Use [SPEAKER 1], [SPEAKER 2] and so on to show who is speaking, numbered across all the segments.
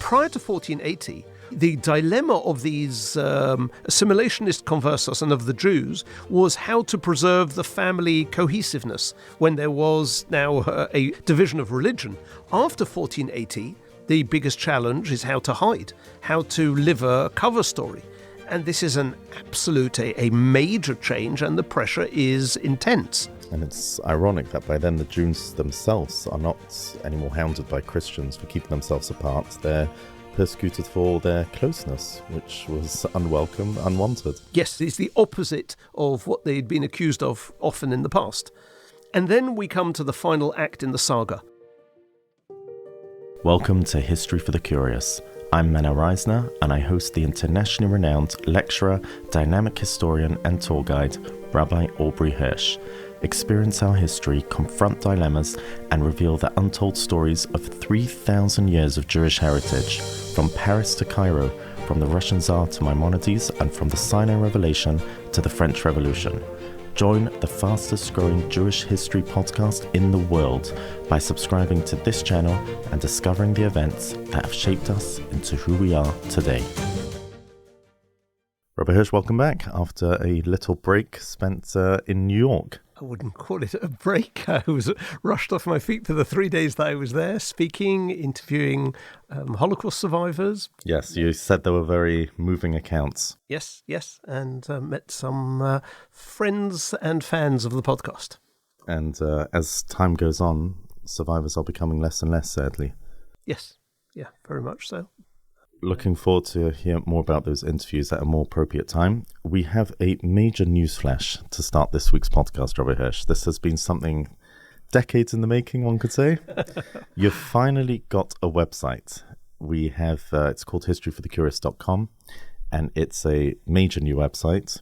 [SPEAKER 1] prior to 1480, the dilemma of these assimilationist conversos and of the Jews was how to preserve the family cohesiveness when there was now a division of religion. After 1480, the biggest challenge is how to hide, how to live a cover story. And this is an absolute, a major change, and the pressure is intense.
[SPEAKER 2] And it's ironic that by then the Jews themselves are not anymore hounded by Christians for keeping themselves apart. They're persecuted for their closeness, which was unwelcome, unwanted.
[SPEAKER 1] Yes, it's the opposite of what they'd been accused of often in the past. And then we come to the final act in the saga.
[SPEAKER 2] Welcome to History for the Curious. I'm Menorah, and I host the internationally renowned lecturer, dynamic historian and tour guide, Rabbi Aubrey Hirsch. Experience our history, confront dilemmas, and reveal the untold stories of 3,000 years of Jewish heritage, from Paris to Cairo, from the Russian Tsar to Maimonides, and from the Sinai Revelation to the French Revolution. Join the fastest growing Jewish history podcast in the world by subscribing to this channel and discovering the events that have shaped us into who we are today. Rabbi Hirsch, welcome back after a little break spent in New York.
[SPEAKER 1] I wouldn't call it a break. I was rushed off my feet for the 3 days that I was there, speaking, interviewing Holocaust survivors.
[SPEAKER 2] Yes, you said there were very moving accounts.
[SPEAKER 1] Yes, and met some friends and fans of the podcast.
[SPEAKER 2] And as time goes on, survivors are becoming less and less, sadly.
[SPEAKER 1] Yes, yeah, very much so.
[SPEAKER 2] Looking forward to hear more about those interviews at a more appropriate time. We have a major news flash to start this week's podcast, Rabbi Hirsch. This has been something decades in the making, one could say. You've finally got a website. We have, it's called historyforthecurious.com, and it's a major new website.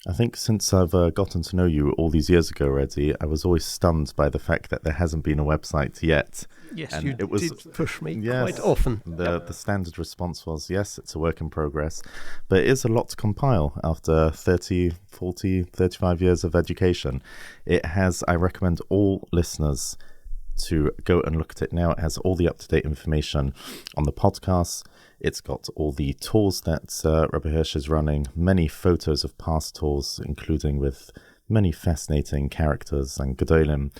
[SPEAKER 2] I think since I've gotten to know you all these years ago already, I was always stunned by the fact that there hasn't been a website yet.
[SPEAKER 1] Yes, and did push me quite
[SPEAKER 2] yes,
[SPEAKER 1] often.
[SPEAKER 2] The standard response was, yes, it's a work in progress, but it is a lot to compile after 30, 40, 35 years of education. It has, I recommend all listeners to go and look at it now. It has all the up-to-date information on the podcasts. It's got all the tours that Rabbi Hirsch is running, many photos of past tours, including with many fascinating characters and Gedolim.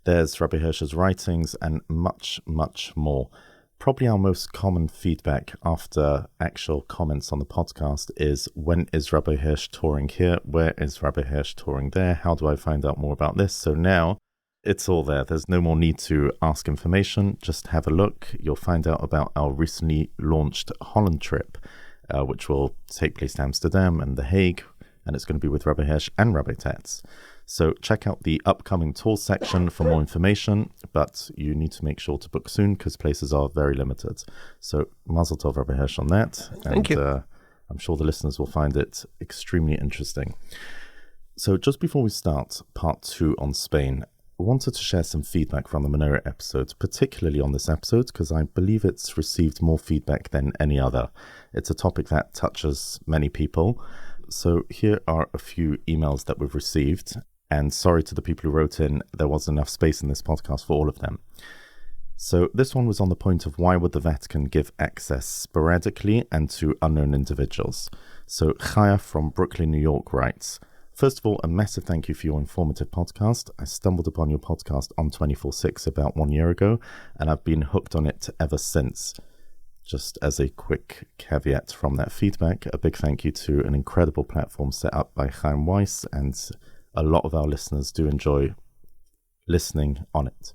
[SPEAKER 2] There's Rabbi Hirsch's writings and much, much more. Probably our most common feedback after actual comments on the podcast is, when is Rabbi Hirsch touring here? Where is Rabbi Hirsch touring there? How do I find out more about this? So now it's all there. There's no more need to ask information. Just have a look. You'll find out about our recently launched Holland trip, which will take place to Amsterdam and The Hague, and it's going to be with Rabbi Hirsch and Rabbi Tetz. So check out the upcoming tour section for more information, but you need to make sure to book soon because places are very limited. So Mazel Tov, Rabbi Hirsch, on that.
[SPEAKER 1] Thank you.
[SPEAKER 2] I'm sure the listeners will find it extremely interesting. So just before we start part 2 on Spain, I wanted to share some feedback from the Menorah episode, particularly on this episode, because I believe it's received more feedback than any other. It's a topic that touches many people. So here are a few emails that we've received. And sorry to the people who wrote in, there wasn't enough space in this podcast for all of them. So this one was on the point of why would the Vatican give access sporadically and to unknown individuals. So Chaya from Brooklyn, New York writes, first of all, a massive thank you for your informative podcast. I stumbled upon your podcast on 24/6 about 1 year ago, and I've been hooked on it ever since. Just as a quick caveat from that feedback, a big thank you to an incredible platform set up by Chaim Weiss, and a lot of our listeners do enjoy listening on it.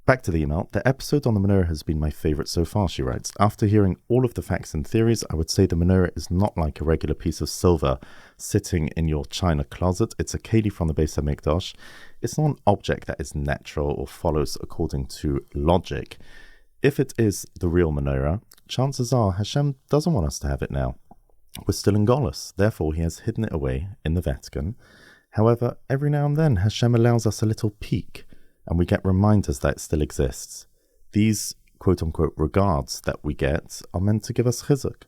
[SPEAKER 2] Back to the email. The episode on the Menorah has been my favorite so far, she writes. After hearing all of the facts and theories, I would say the Menorah is not like a regular piece of silver sitting in your china closet. It's a keli from the Beis HaMikdash. It's not an object that is natural or follows according to logic. If it is the real Menorah, chances are Hashem doesn't want us to have it now. We're still in Golus, therefore he has hidden it away in the Vatican. However, every now and then Hashem allows us a little peek, and we get reminders that it still exists. These quote-unquote regards that we get are meant to give us chizuk,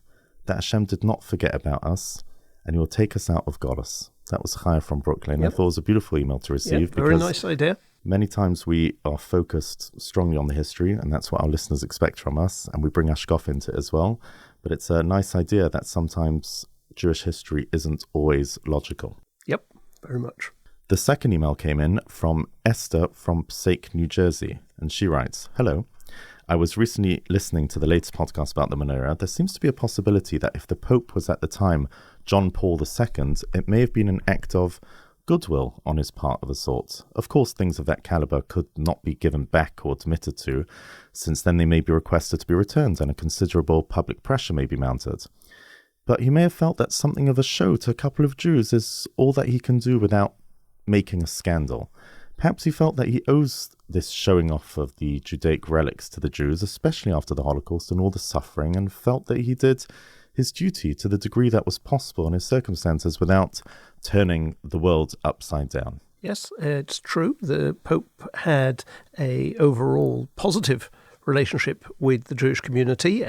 [SPEAKER 2] that Hashem did not forget about us, and he will take us out of Golus. That was Chaya from Brooklyn.
[SPEAKER 1] Yep.
[SPEAKER 2] I thought it was a beautiful email to receive.
[SPEAKER 1] Very nice idea.
[SPEAKER 2] Many times we are focused strongly on the history, and that's what our listeners expect from us, and we bring Ashkoff into it as well. But it's a nice idea that sometimes Jewish history isn't always logical.
[SPEAKER 1] Yep, very much.
[SPEAKER 2] The second email came in from Esther from Passaic, New Jersey, and she writes, "Hello. I was recently listening to the latest podcast about the Menorah. There seems to be a possibility that if the Pope was at the time John Paul II, it may have been an act of goodwill on his part of a sort. Of course, things of that caliber could not be given back or admitted to, since then they may be requested to be returned and a considerable public pressure may be mounted. But he may have felt that something of a show to a couple of Jews is all that he can do without making a scandal. Perhaps he felt that he owes this showing off of the Judaic relics to the Jews, especially after the Holocaust and all the suffering, and felt that he did his duty to the degree that was possible in his circumstances without turning the world upside down."
[SPEAKER 1] Yes, it's true. The Pope had a overall positive relationship with the Jewish community,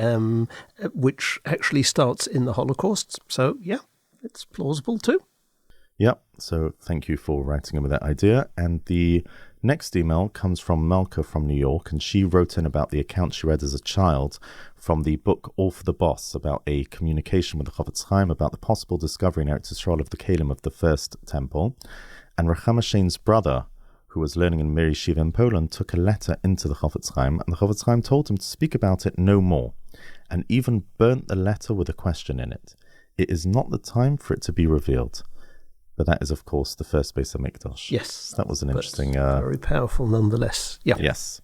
[SPEAKER 1] which actually starts in the Holocaust. So, yeah, it's plausible too.
[SPEAKER 2] Yep, so thank you for writing in with that idea. And the next email comes from Malka from New York, and she wrote in about the account she read as a child from the book All for the Boss about a communication with the Chofetz Chaim about the possible discovery in Eretz Yisrael of the Kalim of the First Temple. And Rechama Shane's brother, who was learning in Mir Yeshiva in Poland, took a letter into the Chofetz Chaim, and the Chofetz Chaim told him to speak about it no more, and even burnt the letter with a question in it. It is not the time for it to be revealed. But that is, of course, the first Beis HaMikdash.
[SPEAKER 1] Yes.
[SPEAKER 2] That was an interesting...
[SPEAKER 1] very powerful nonetheless. Yeah.
[SPEAKER 2] Yes.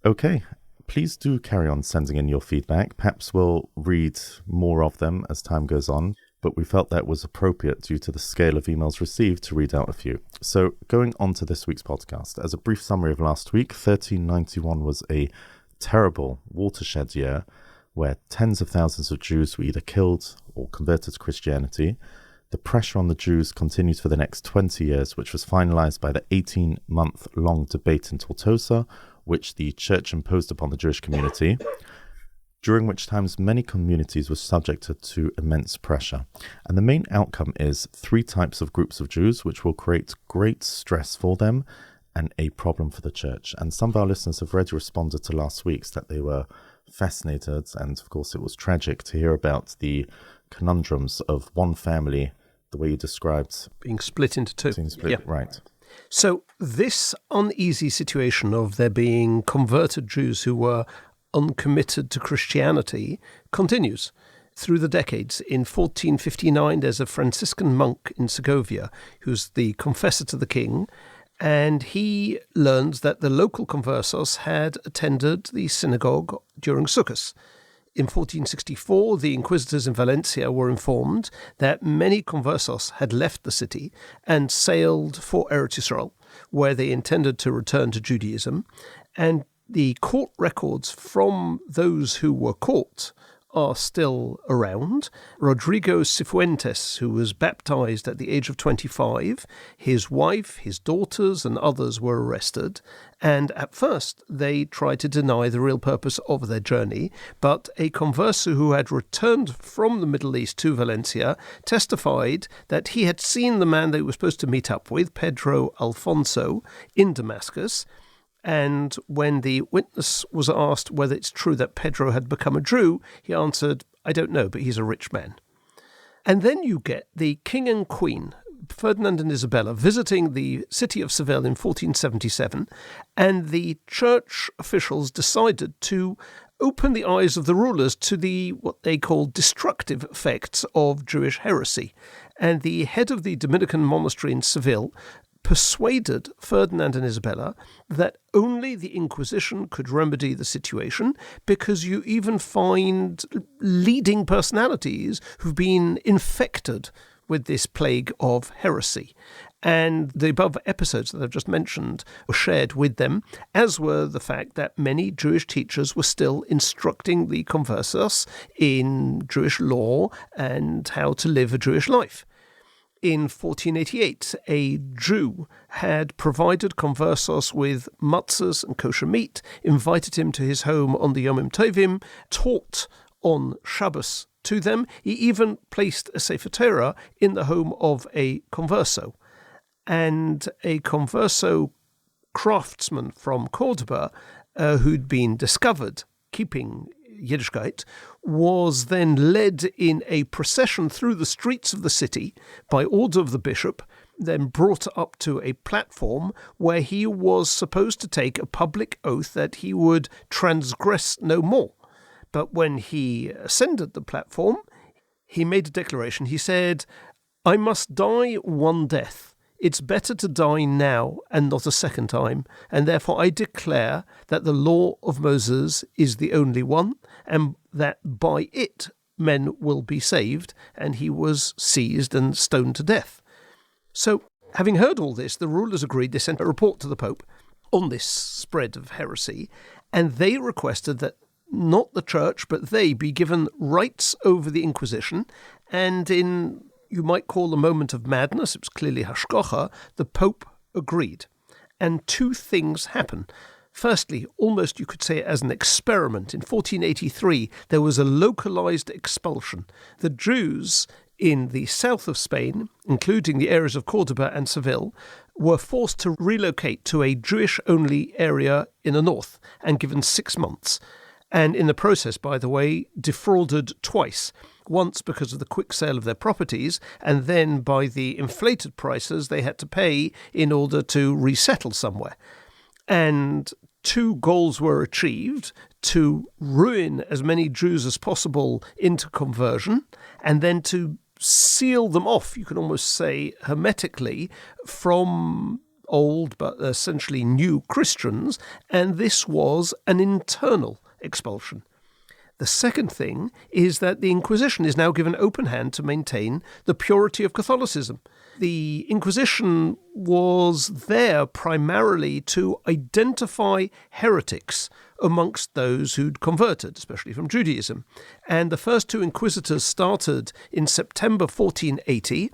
[SPEAKER 2] Okay. Please do carry on sending in your feedback. Perhaps we'll read more of them as time goes on, but we felt that was appropriate due to the scale of emails received to read out a few. So going on to this week's podcast, as a brief summary of last week, 1391 was a terrible watershed year where tens of thousands of Jews were either killed or converted to Christianity. The pressure on the Jews continued for the next 20 years, which was finalized by the 18-month-long debate in Tortosa, which the church imposed upon the Jewish community, during which times many communities were subjected to immense pressure. And the main outcome is 3 types of groups of Jews, which will create great stress for them and a problem for the church. And some of our listeners have already responded to last week's that they were fascinated, and of course it was tragic to hear about the conundrums of one family, the way you described
[SPEAKER 1] being split into 2.
[SPEAKER 2] Yeah. Right.
[SPEAKER 1] So this uneasy situation of there being converted Jews who were uncommitted to Christianity continues through the decades. In 1459, there's a Franciscan monk in Segovia who's the confessor to the king, and he learns that the local Conversos had attended the synagogue during Sukkot. In 1464, the inquisitors in Valencia were informed that many Conversos had left the city and sailed for Eretz Yisrael, where they intended to return to Judaism. And the court records from those who were caught are still around. Rodrigo Cifuentes, who was baptized at the age of 25, his wife, his daughters, and others were arrested. And at first, they tried to deny the real purpose of their journey. But a converso who had returned from the Middle East to Valencia testified that he had seen the man they were supposed to meet up with, Pedro Alfonso, in Damascus. And when the witness was asked whether it's true that Pedro had become a Jew, he answered, "I don't know, but he's a rich man." And then you get the king and queen, Ferdinand and Isabella, visiting the city of Seville in 1477, and the church officials decided to open the eyes of the rulers to the what they call destructive effects of Jewish heresy. And the head of the Dominican monastery in Seville persuaded Ferdinand and Isabella that only the Inquisition could remedy the situation, because you even find leading personalities who've been infected with this plague of heresy. And the above episodes that I've just mentioned were shared with them, as were the fact that many Jewish teachers were still instructing the conversos in Jewish law and how to live a Jewish life. In 1488, a Jew had provided Conversos with matzahs and kosher meat, invited him to his home on the Yomim Tovim, taught on Shabbos to them. He even placed a Sefer Torah in the home of a Converso. And a Converso craftsman from Cordoba who'd been discovered keeping Yiddishkeit, was then led in a procession through the streets of the city by order of the bishop, then brought up to a platform where he was supposed to take a public oath that he would transgress no more. But when he ascended the platform, he made a declaration. He said, "I must die one death. It's better to die now and not a second time, and therefore I declare that the law of Moses is the only one, and that by it men will be saved," and he was seized and stoned to death. So, having heard all this, the rulers agreed. They sent a report to the Pope on this spread of heresy, and they requested that not the church, but they be given rights over the Inquisition, and in, you might call, a moment of madness, it was clearly hashgacha, the Pope agreed. And two things happen. Firstly, almost you could say as an experiment, in 1483 there was a localized expulsion. The Jews in the south of Spain, including the areas of Cordoba and Seville, were forced to relocate to a Jewish-only area in the north and given 6 months. And in the process, by the way, defrauded twice. Once because of the quick sale of their properties, and then by the inflated prices they had to pay in order to resettle somewhere. And two goals were achieved: to ruin as many Jews as possible into conversion, and then to seal them off, you can almost say hermetically, from old but essentially new Christians, and this was an internal expulsion. The second thing is that the Inquisition is now given open hand to maintain the purity of Catholicism. The Inquisition was there primarily to identify heretics amongst those who'd converted, especially from Judaism. And the first two inquisitors started in September 1480,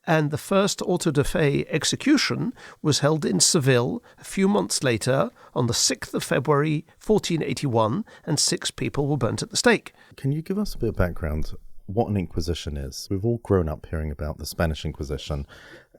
[SPEAKER 1] and the first auto de fe execution was held in Seville a few months later on the 6th of February 1481, and 6 people were burnt at the stake.
[SPEAKER 2] Can you give us a bit of background what an Inquisition is? We've all grown up hearing about the Spanish Inquisition.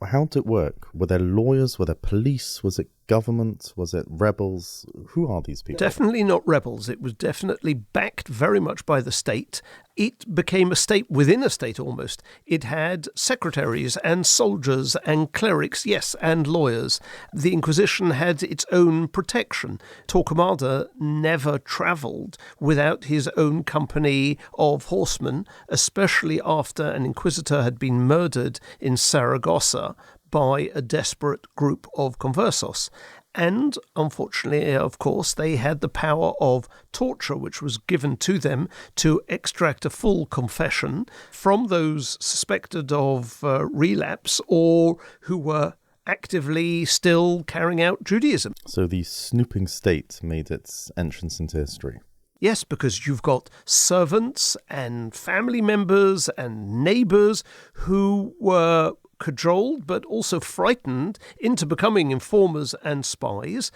[SPEAKER 2] How did it work? Were there lawyers? Were there police? Was it government? Was it rebels? Who are these people?
[SPEAKER 1] Definitely not rebels. It was definitely backed very much by the state. It became a state within a state almost. It had secretaries and soldiers and clerics, yes, and lawyers. The Inquisition had its own protection. Torquemada never travelled without his own company of horsemen, especially after an inquisitor had been murdered in Saragossa by a desperate group of Conversos. And, unfortunately, of course, they had the power of torture, which was given to them to extract a full confession from those suspected of relapse or who were actively still carrying out Judaism.
[SPEAKER 2] So the snooping state made its entrance into history.
[SPEAKER 1] Yes, because you've got servants and family members and neighbours who were cajoled but also frightened into becoming informers and spies.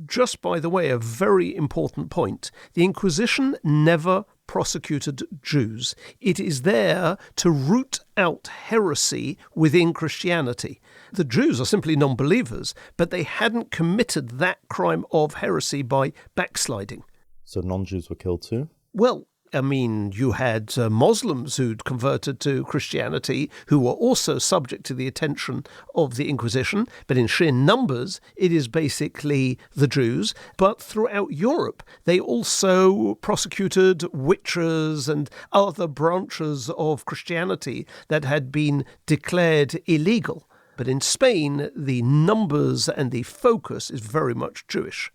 [SPEAKER 1] Just by the way, a very important point. The Inquisition never prosecuted Jews. It is there to root out heresy within Christianity. The Jews are simply non-believers, but they hadn't committed that crime of heresy by backsliding.
[SPEAKER 2] So non-Jews were killed too?
[SPEAKER 1] Well, I mean, you had Muslims who'd converted to Christianity who were also subject to the attention of the Inquisition, but in sheer numbers, it is basically the Jews. But throughout Europe, they also prosecuted witches and other branches of Christianity that had been declared illegal. But in Spain, the numbers and the focus is very much Jewish.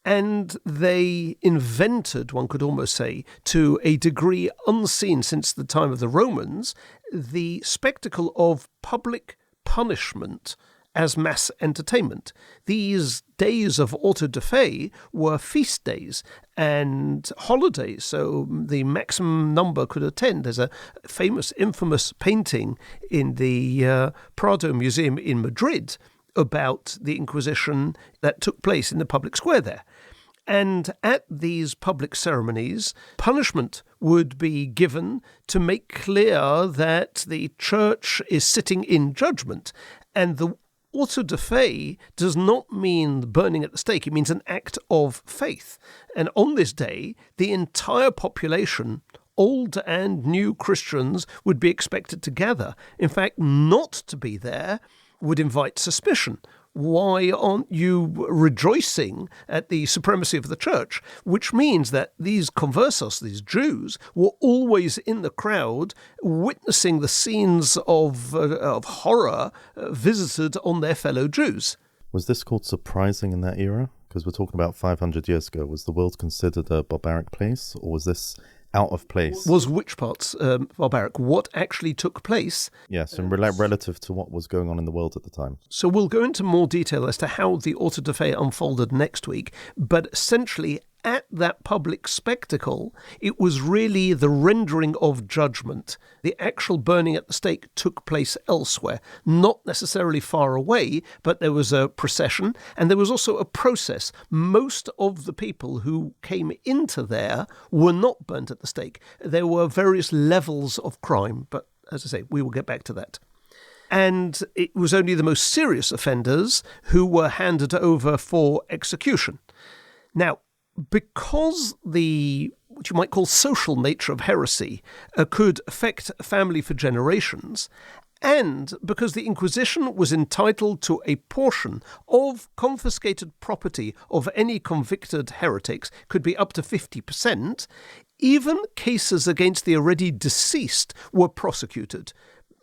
[SPEAKER 1] And they invented, one could almost say, to a degree unseen since the time of the Romans, the spectacle of public punishment as mass entertainment. These days of auto de fe were feast days and holidays, so the maximum number could attend. There's a famous, infamous painting in the Prado Museum in Madrid about the Inquisition that took place in the public square there. And at these public ceremonies, punishment would be given to make clear that the church is sitting in judgment. And auto de fe does not mean burning at the stake. It means an act of faith. And on this day, the entire population, old and new Christians, would be expected to gather. In fact, not to be there would invite suspicion. Why aren't you rejoicing at the supremacy of the church? Which means that these conversos, these Jews, were always in the crowd witnessing the scenes of horror visited on their fellow Jews.
[SPEAKER 2] Was this called surprising in that era? Because we're talking about 500 years ago. Was the world considered a barbaric place, or was this out of place?
[SPEAKER 1] Was which parts barbaric? What actually took place?
[SPEAKER 2] Yes, and relative to what was going on in the world at the time.
[SPEAKER 1] So we'll go into more detail as to how the auto de fe unfolded next week, but essentially at that public spectacle, it was really the rendering of judgment. The actual burning at the stake took place elsewhere, not necessarily far away, but there was a procession and there was also a process. Most of the people who came into there were not burnt at the stake. There were various levels of crime, but as I say, we will get back to that. And it was only the most serious offenders who were handed over for execution. Now, because the, what you might call social nature of heresy, could affect a family for generations, and because the Inquisition was entitled to a portion of confiscated property of any convicted heretics, could be up to 50%, even cases against the already deceased were prosecuted.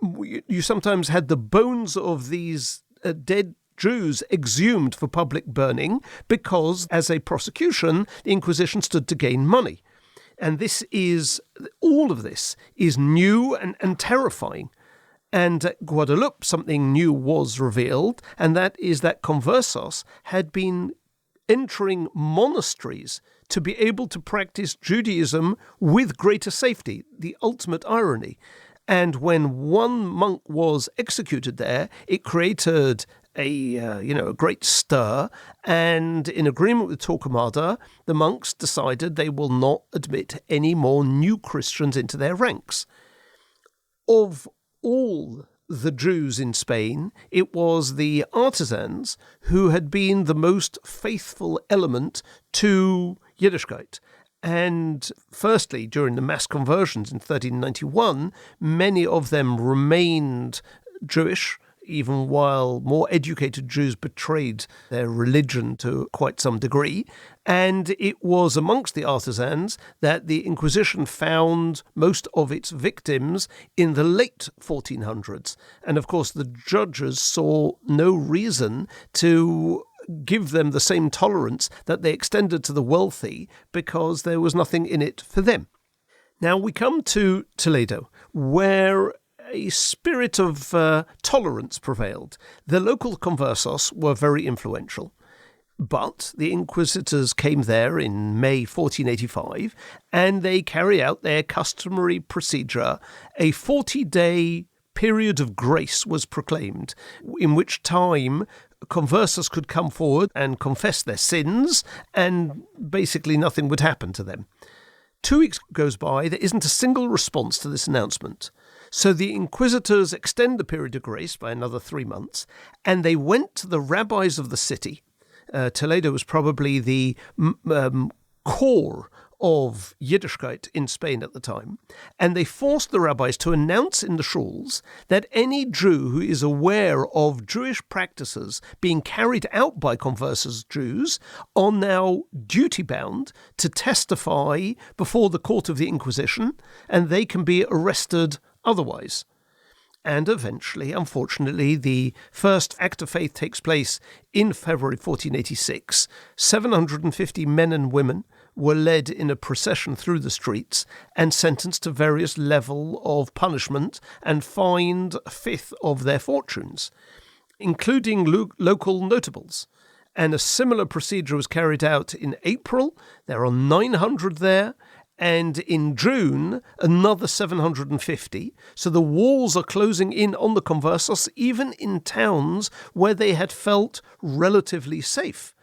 [SPEAKER 1] You sometimes had the bones of these dead Jews exhumed for public burning because, as a prosecution, the Inquisition stood to gain money. And all of this is new and terrifying. And at Guadeloupe, something new was revealed, and that is that Conversos had been entering monasteries to be able to practice Judaism with greater safety, the ultimate irony. And when one monk was executed there, it created a great stir, and in agreement with Torquemada, the monks decided they will not admit any more new Christians into their ranks. Of all the Jews in Spain, it was the artisans who had been the most faithful element to Yiddishkeit. And firstly, during the mass conversions in 1391, many of them remained Jewish, even while more educated Jews betrayed their religion to quite some degree. And it was amongst the artisans that the Inquisition found most of its victims in the late 1400s. And of course, the judges saw no reason to give them the same tolerance that they extended to the wealthy, because there was nothing in it for them. Now we come to Toledo, where a spirit of tolerance prevailed. The local conversos were very influential, but the inquisitors came there in May 1485, and they carry out their customary procedure. A 40-day period of grace was proclaimed, in which time conversos could come forward and confess their sins, and basically nothing would happen to them. 2 weeks goes by, there isn't a single response to this announcement. So the inquisitors extend the period of grace by another 3 months, and they went to the rabbis of the city. Toledo was probably the core of Yiddishkeit in Spain at the time, and they forced the rabbis to announce in the shuls that any Jew who is aware of Jewish practices being carried out by conversos Jews are now duty-bound to testify before the court of the Inquisition, and they can be arrested otherwise. And eventually, unfortunately, the first act of faith takes place in February 1486. 750 men and women were led in a procession through the streets and sentenced to various level of punishment and fined a fifth of their fortunes, including local notables. And a similar procedure was carried out in April. There are 900 there. And in June, another 750. So the walls are closing in on the conversos, even in towns where they had felt relatively safe.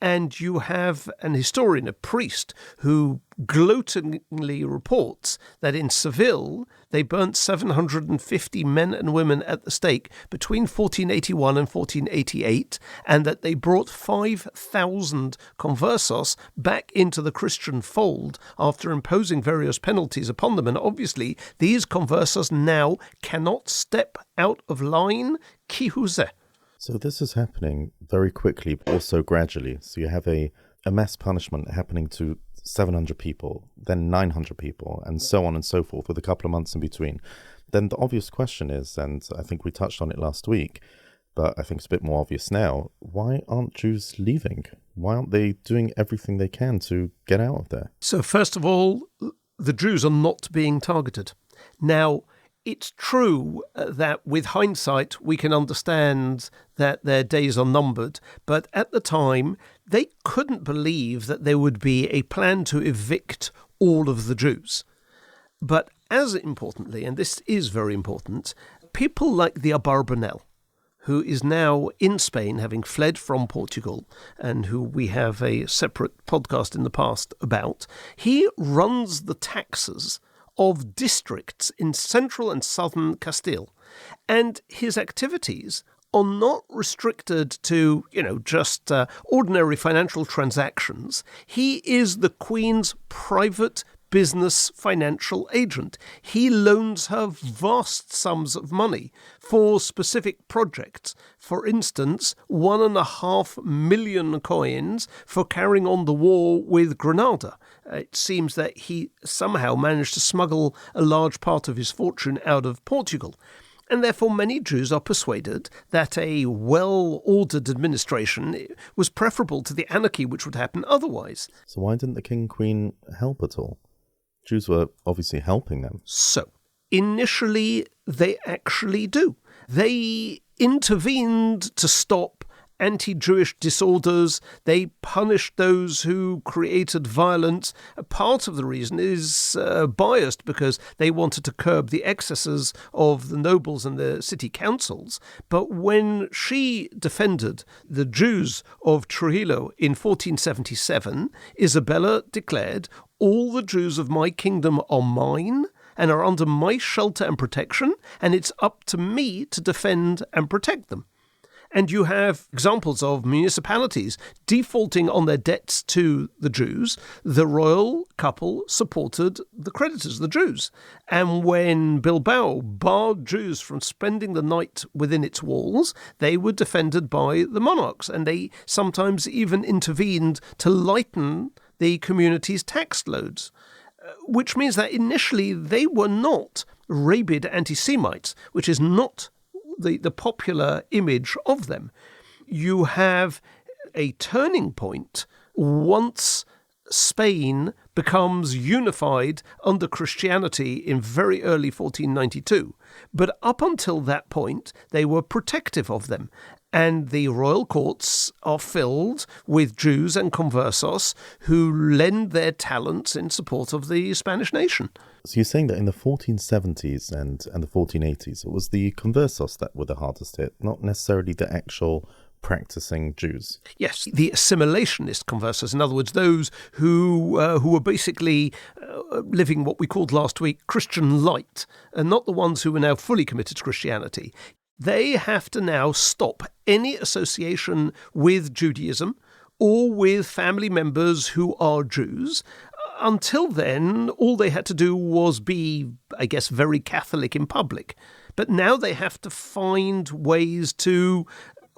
[SPEAKER 1] And you have an historian, a priest, who gloatingly reports that in Seville they burnt 750 men and women at the stake between 1481 and 1488, and that they brought 5,000 conversos back into the Christian fold after imposing various penalties upon them. And obviously, these conversos now cannot step out of line. Qui vous est?
[SPEAKER 2] So this is happening very quickly, but also gradually. So you have a mass punishment happening to 700 people, then 900 people, and so on and so forth, with a couple of months in between. Then the obvious question is, and I think we touched on it last week, but I think it's a bit more obvious now, why aren't Jews leaving? Why aren't they doing everything they can to get out of there?
[SPEAKER 1] So first of all, the Jews are not being targeted. Now, it's true that with hindsight, we can understand that their days are numbered, but at the time, they couldn't believe that there would be a plan to evict all of the Jews. But as importantly, and this is very important, people like the Abarbanel, who is now in Spain, having fled from Portugal, and who we have a separate podcast in the past about, he runs the taxes of districts in central and southern Castile. And his activities are not restricted to, just ordinary financial transactions. He is the Queen's private business financial agent. He loans her vast sums of money for specific projects. For instance, 1.5 million coins for carrying on the war with Granada. It seems that he somehow managed to smuggle a large part of his fortune out of Portugal. And therefore many Jews are persuaded that a well-ordered administration was preferable to the anarchy which would happen otherwise.
[SPEAKER 2] So why didn't the King and Queen help at all? Jews were obviously helping them.
[SPEAKER 1] So, initially, they actually do. They intervened to stop anti-Jewish disorders. They punished those who created violence. Part of the reason is biased because they wanted to curb the excesses of the nobles and the city councils. But when she defended the Jews of Trujillo in 1477, Isabella declared, "All the Jews of my kingdom are mine and are under my shelter and protection, and it's up to me to defend and protect them." And you have examples of municipalities defaulting on their debts to the Jews. The royal couple supported the creditors, the Jews. And when Bilbao barred Jews from spending the night within its walls, they were defended by the monarchs. And they sometimes even intervened to lighten the community's tax loads, which means that initially they were not rabid anti-Semites, which is not the popular image of them. You have a turning point once Spain becomes unified under Christianity in very early 1492. But up until that point, they were protective of them. And the royal courts are filled with Jews and conversos who lend their talents in support of the Spanish nation.
[SPEAKER 2] So you're saying that in the 1470s and the 1480s, it was the conversos that were the hardest hit, not necessarily the actual practicing Jews.
[SPEAKER 1] Yes, the assimilationist conversos, in other words, those who were basically living what we called last week Christian light, and not the ones who were now fully committed to Christianity. They have to now stop any association with Judaism or with family members who are Jews. Until then, all they had to do was be, I guess, very Catholic in public. But now they have to find ways to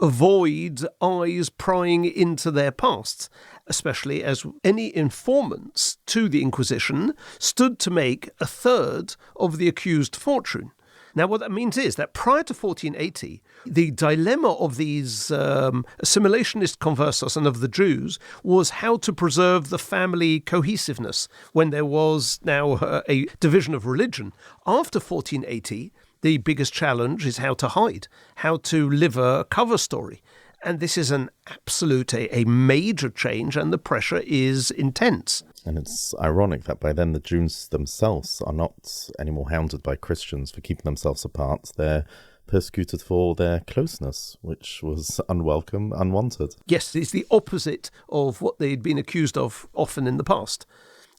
[SPEAKER 1] avoid eyes prying into their pasts, especially as any informants to the Inquisition stood to make a third of the accused fortune. Now, what that means is that prior to 1480, the dilemma of these assimilationist conversos and of the Jews was how to preserve the family cohesiveness when there was now a division of religion. After 1480, the biggest challenge is how to hide, how to live a cover story. And this is an absolute, a major change, and the pressure is intense.
[SPEAKER 2] And it's ironic that by then the Jews themselves are not anymore hounded by Christians for keeping themselves apart. They're persecuted for their closeness, which was unwelcome, unwanted.
[SPEAKER 1] Yes, it's the opposite of what they'd been accused of often in the past.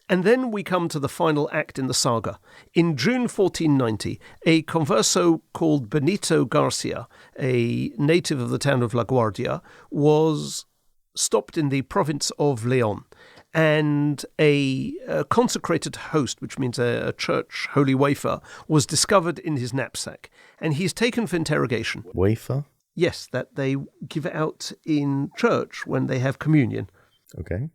[SPEAKER 1] And then we come to the final act in the saga. In June 1490, a converso called Benito Garcia, a native of the town of La Guardia, was stopped in the province of Leon. And a consecrated host, which means a church holy wafer, was discovered in his knapsack. And he's taken for interrogation.
[SPEAKER 2] Wafer?
[SPEAKER 1] Yes, that they give out in church when they have communion.
[SPEAKER 2] Okay.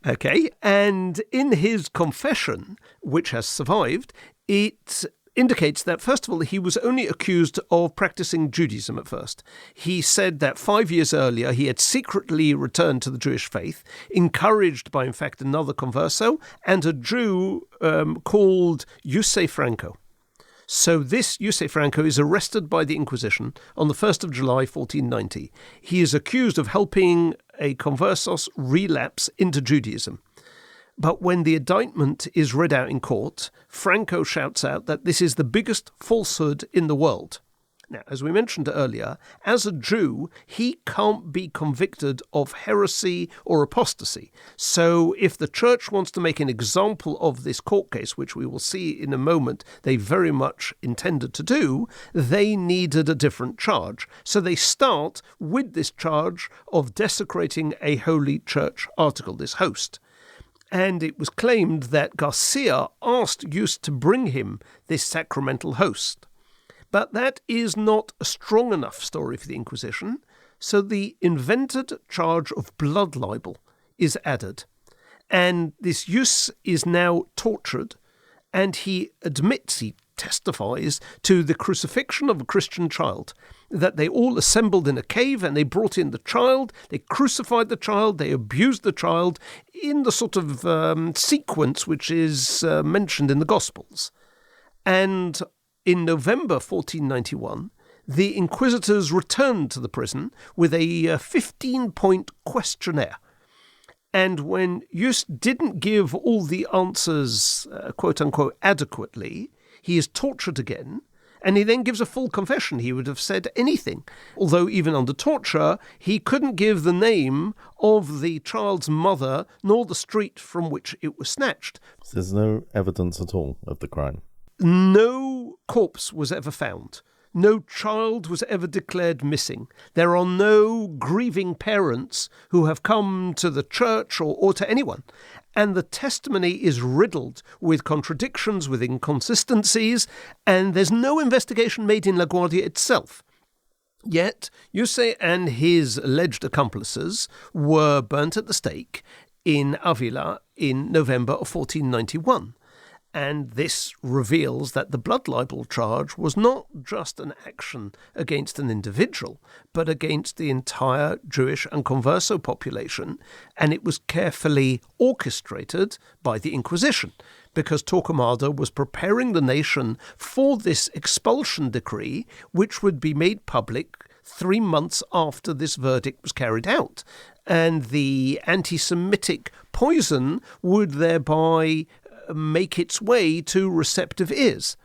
[SPEAKER 1] Okay. And in his confession, which has survived, it indicates that, first of all, he was only accused of practicing Judaism at first. He said that 5 years earlier he had secretly returned to the Jewish faith, encouraged by, in fact, another converso and a Jew called Jose Franco. So this Jose Franco is arrested by the Inquisition on the 1st of July 1490. He is accused of helping a conversos relapse into Judaism. But when the indictment is read out in court, Franco shouts out that this is the biggest falsehood in the world. Now, as we mentioned earlier, as a Jew, he can't be convicted of heresy or apostasy. So if the church wants to make an example of this court case, which we will see in a moment they very much intended to do, they needed a different charge. So they start with this charge of desecrating a holy church article, this host. And it was claimed that Garcia asked Just to bring him this sacramental host. But that is not a strong enough story for the Inquisition, so the invented charge of blood libel is added. And this Jus is now tortured, and he testifies to the crucifixion of a Christian child, that they all assembled in a cave and they brought in the child, they crucified the child, they abused the child in the sort of sequence which is mentioned in the Gospels. And in November 1491, the inquisitors returned to the prison with a 15-point questionnaire. And when Just didn't give all the answers, quote-unquote, adequately, he is tortured again, and he then gives a full confession. He would have said anything. Although even under torture, he couldn't give the name of the child's mother nor the street from which it was snatched.
[SPEAKER 2] There's no evidence at all of the crime.
[SPEAKER 1] No corpse was ever found. No child was ever declared missing. There are no grieving parents who have come to the church or to anyone. And the testimony is riddled with contradictions, with inconsistencies, and there's no investigation made in La Guardia itself. Yet, Jose and his alleged accomplices were burnt at the stake in Avila in November of 1491. And this reveals that the blood libel charge was not just an action against an individual, but against the entire Jewish and Converso population, and it was carefully orchestrated by the Inquisition, because Torquemada was preparing the nation for this expulsion decree, which would be made public 3 months after this verdict was carried out. And the anti-Semitic poison would thereby make its way to receptive ears.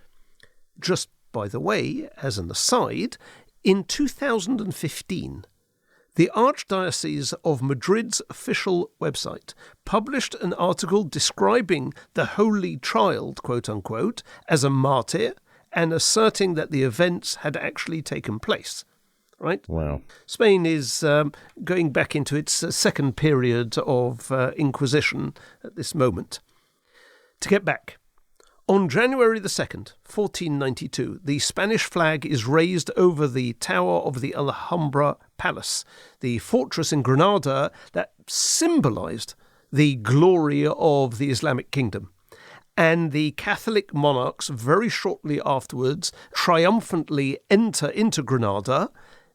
[SPEAKER 1] Just by the way, as an aside, in 2015, the Archdiocese of Madrid's official website published an article describing the Holy Child, quote-unquote, as a martyr and asserting that the events had actually taken place. Right?
[SPEAKER 2] Wow. Spain
[SPEAKER 1] is going back into its second period of Inquisition at this moment. To get back, on January the 2nd, 1492, the Spanish flag is raised over the tower of the Alhambra Palace, the fortress in Granada that symbolized the glory of the Islamic kingdom. And the Catholic monarchs very shortly afterwards triumphantly enter into Granada.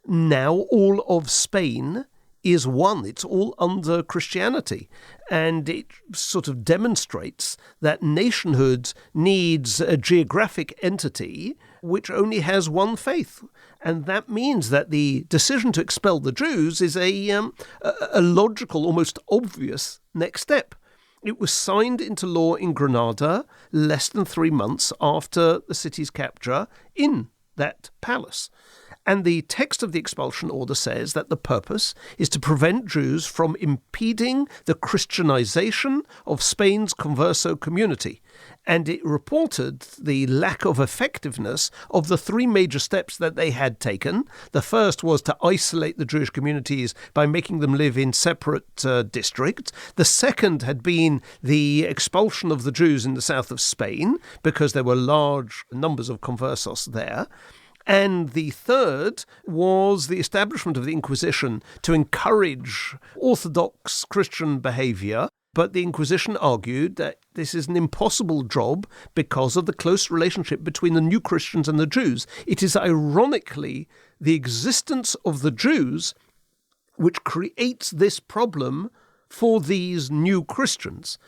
[SPEAKER 1] Now all of Spain is one. It's all under Christianity. And it sort of demonstrates that nationhood needs a geographic entity which only has one faith. And that means that the decision to expel the Jews is a logical, almost obvious next step. It was signed into law in Granada less than 3 months after the city's capture in that palace. And the text of the expulsion order says that the purpose is to prevent Jews from impeding the Christianization of Spain's Converso community. And it reported the lack of effectiveness of the three major steps that they had taken. The first was to isolate the Jewish communities by making them live in separate districts. The second had been the expulsion of the Jews in the south of Spain, because there were large numbers of conversos there. And the third was the establishment of the Inquisition to encourage Orthodox Christian behavior. But the Inquisition argued that this is an impossible job because of the close relationship between the new Christians and the Jews. It is ironically the existence of the Jews which creates this problem for these new Christians.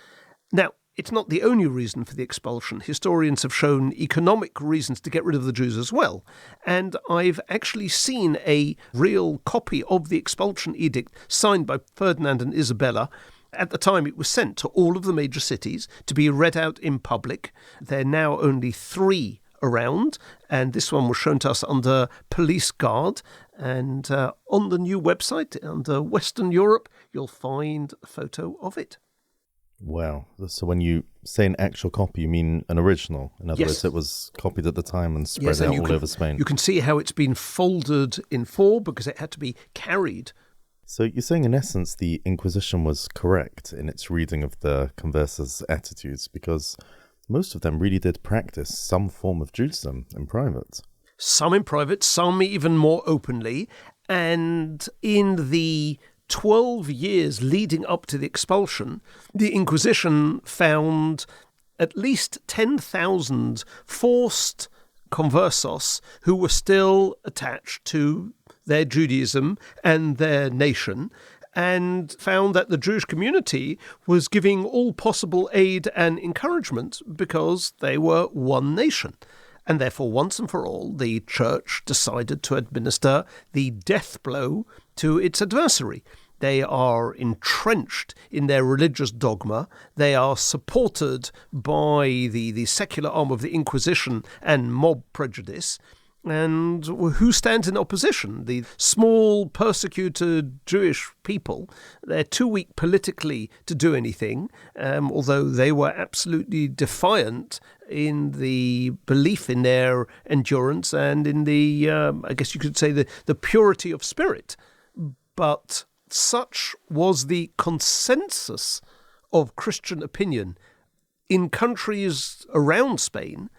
[SPEAKER 1] Now, it's not the only reason for the expulsion. Historians have shown economic reasons to get rid of the Jews as well. And I've actually seen a real copy of the expulsion edict signed by Ferdinand and Isabella. At the time, it was sent to all of the major cities to be read out in public. There are now only 3 around, and this one was shown to us under police guard. And on the new website, under Western Europe, you'll find a photo of it.
[SPEAKER 2] Wow. So when you say an actual copy, you mean an original? In other words, it was copied at the time and spread out all over Spain.
[SPEAKER 1] You can see how it's been folded in 4 because it had to be carried.
[SPEAKER 2] So you're saying, in essence, the Inquisition was correct in its reading of the Conversos' attitudes, because most of them really did practice some form of Judaism in private.
[SPEAKER 1] Some in private, some even more openly. And in the 12 years leading up to the expulsion, the Inquisition found at least 10,000 forced conversos who were still attached to their Judaism and their nation, and found that the Jewish community was giving all possible aid and encouragement because they were one nation. And therefore, once and for all, the church decided to administer the death blow to its adversary. They are entrenched in their religious dogma. They are supported by the secular arm of the Inquisition and mob prejudice. And who stands in opposition? The small, persecuted Jewish people. They're too weak politically to do anything, although they were absolutely defiant in the belief in their endurance and in the, I guess you could say, the purity of spirit. But such was the consensus of Christian opinion in countries around Spain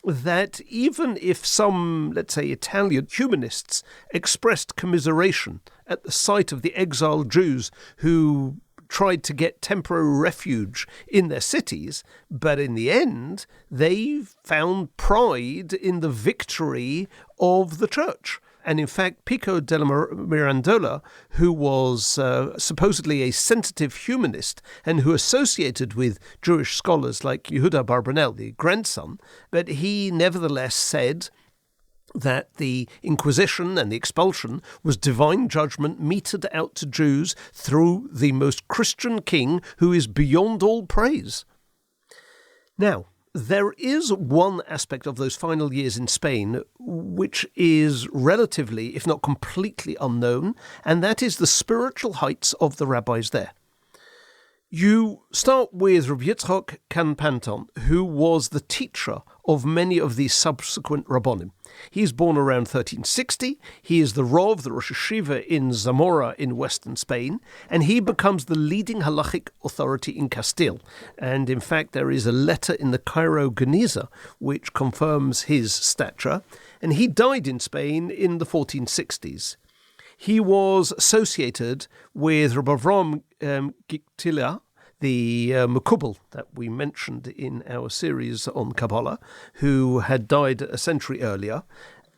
[SPEAKER 1] that even if some, let's say, Italian humanists expressed commiseration at the sight of the exiled Jews who tried to get temporary refuge in their cities, but in the end, they found pride in the victory of the church. And in fact, Pico della Mirandola, who was supposedly a sensitive humanist and who associated with Jewish scholars like Yehuda Barbanel, the grandson, but he nevertheless said that the Inquisition and the expulsion was divine judgment meted out to Jews through the most Christian king who is beyond all praise. Now, there is one aspect of those final years in Spain which is relatively, if not completely, unknown, and that is the spiritual heights of the rabbis there. You start with Rabbi Yitzchok Kanpanton, who was the teacher of many of these subsequent Rabbonim. He's born around 1360. He is the Rav, the Rosh Hashiva in Zamora in western Spain, and he becomes the leading halachic authority in Castile. And in fact, there is a letter in the Cairo Geniza which confirms his stature, and he died in Spain in the 1460s. He was associated with Rabbi Avram Giktila, the Mekubal that we mentioned in our series on Kabbalah, who had died a century earlier.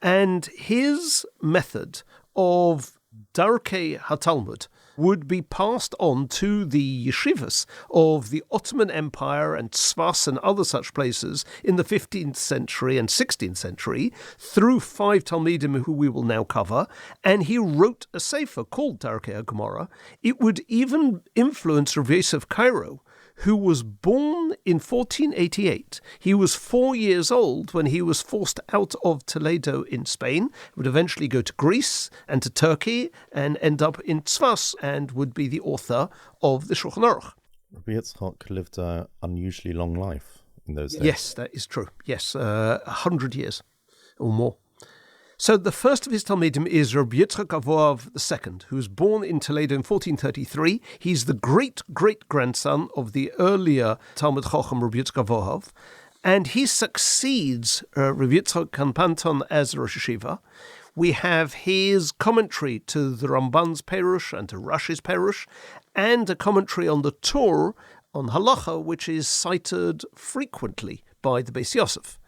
[SPEAKER 1] And his method of Darkei HaTalmud would be passed on to the yeshivas of the Ottoman Empire and Tzfas and other such places in the 15th century and 16th century through 5 Talmidim who we will now cover, and he wrote a sefer called Darkei HaGemara. It would even influence Rav Yosef Cairo, who was born in 1488. He was 4 years old when he was forced out of Toledo in Spain, would eventually go to Greece and to Turkey and end up in Tzfas and would be the author of the Shulchan Aruch.
[SPEAKER 2] Rabbi Yitzchak lived an unusually long life in those days.
[SPEAKER 1] Yes, that is true. Yes, 100 years or more. So the first of his Talmidim is Rabbi Yitzchak Avohav II, who was born in Toledo in 1433. He's the great-great-grandson of the earlier Talmud Chacham Rabbi Yitzchak Avohav, and he succeeds Rabbi Yitzchak Kanpanton as Rosh Yeshiva. We have his commentary to the Ramban's Perush and to Rashi's Perush, and a commentary on the Torah, on Halacha, which is cited frequently by the Beis Yosef.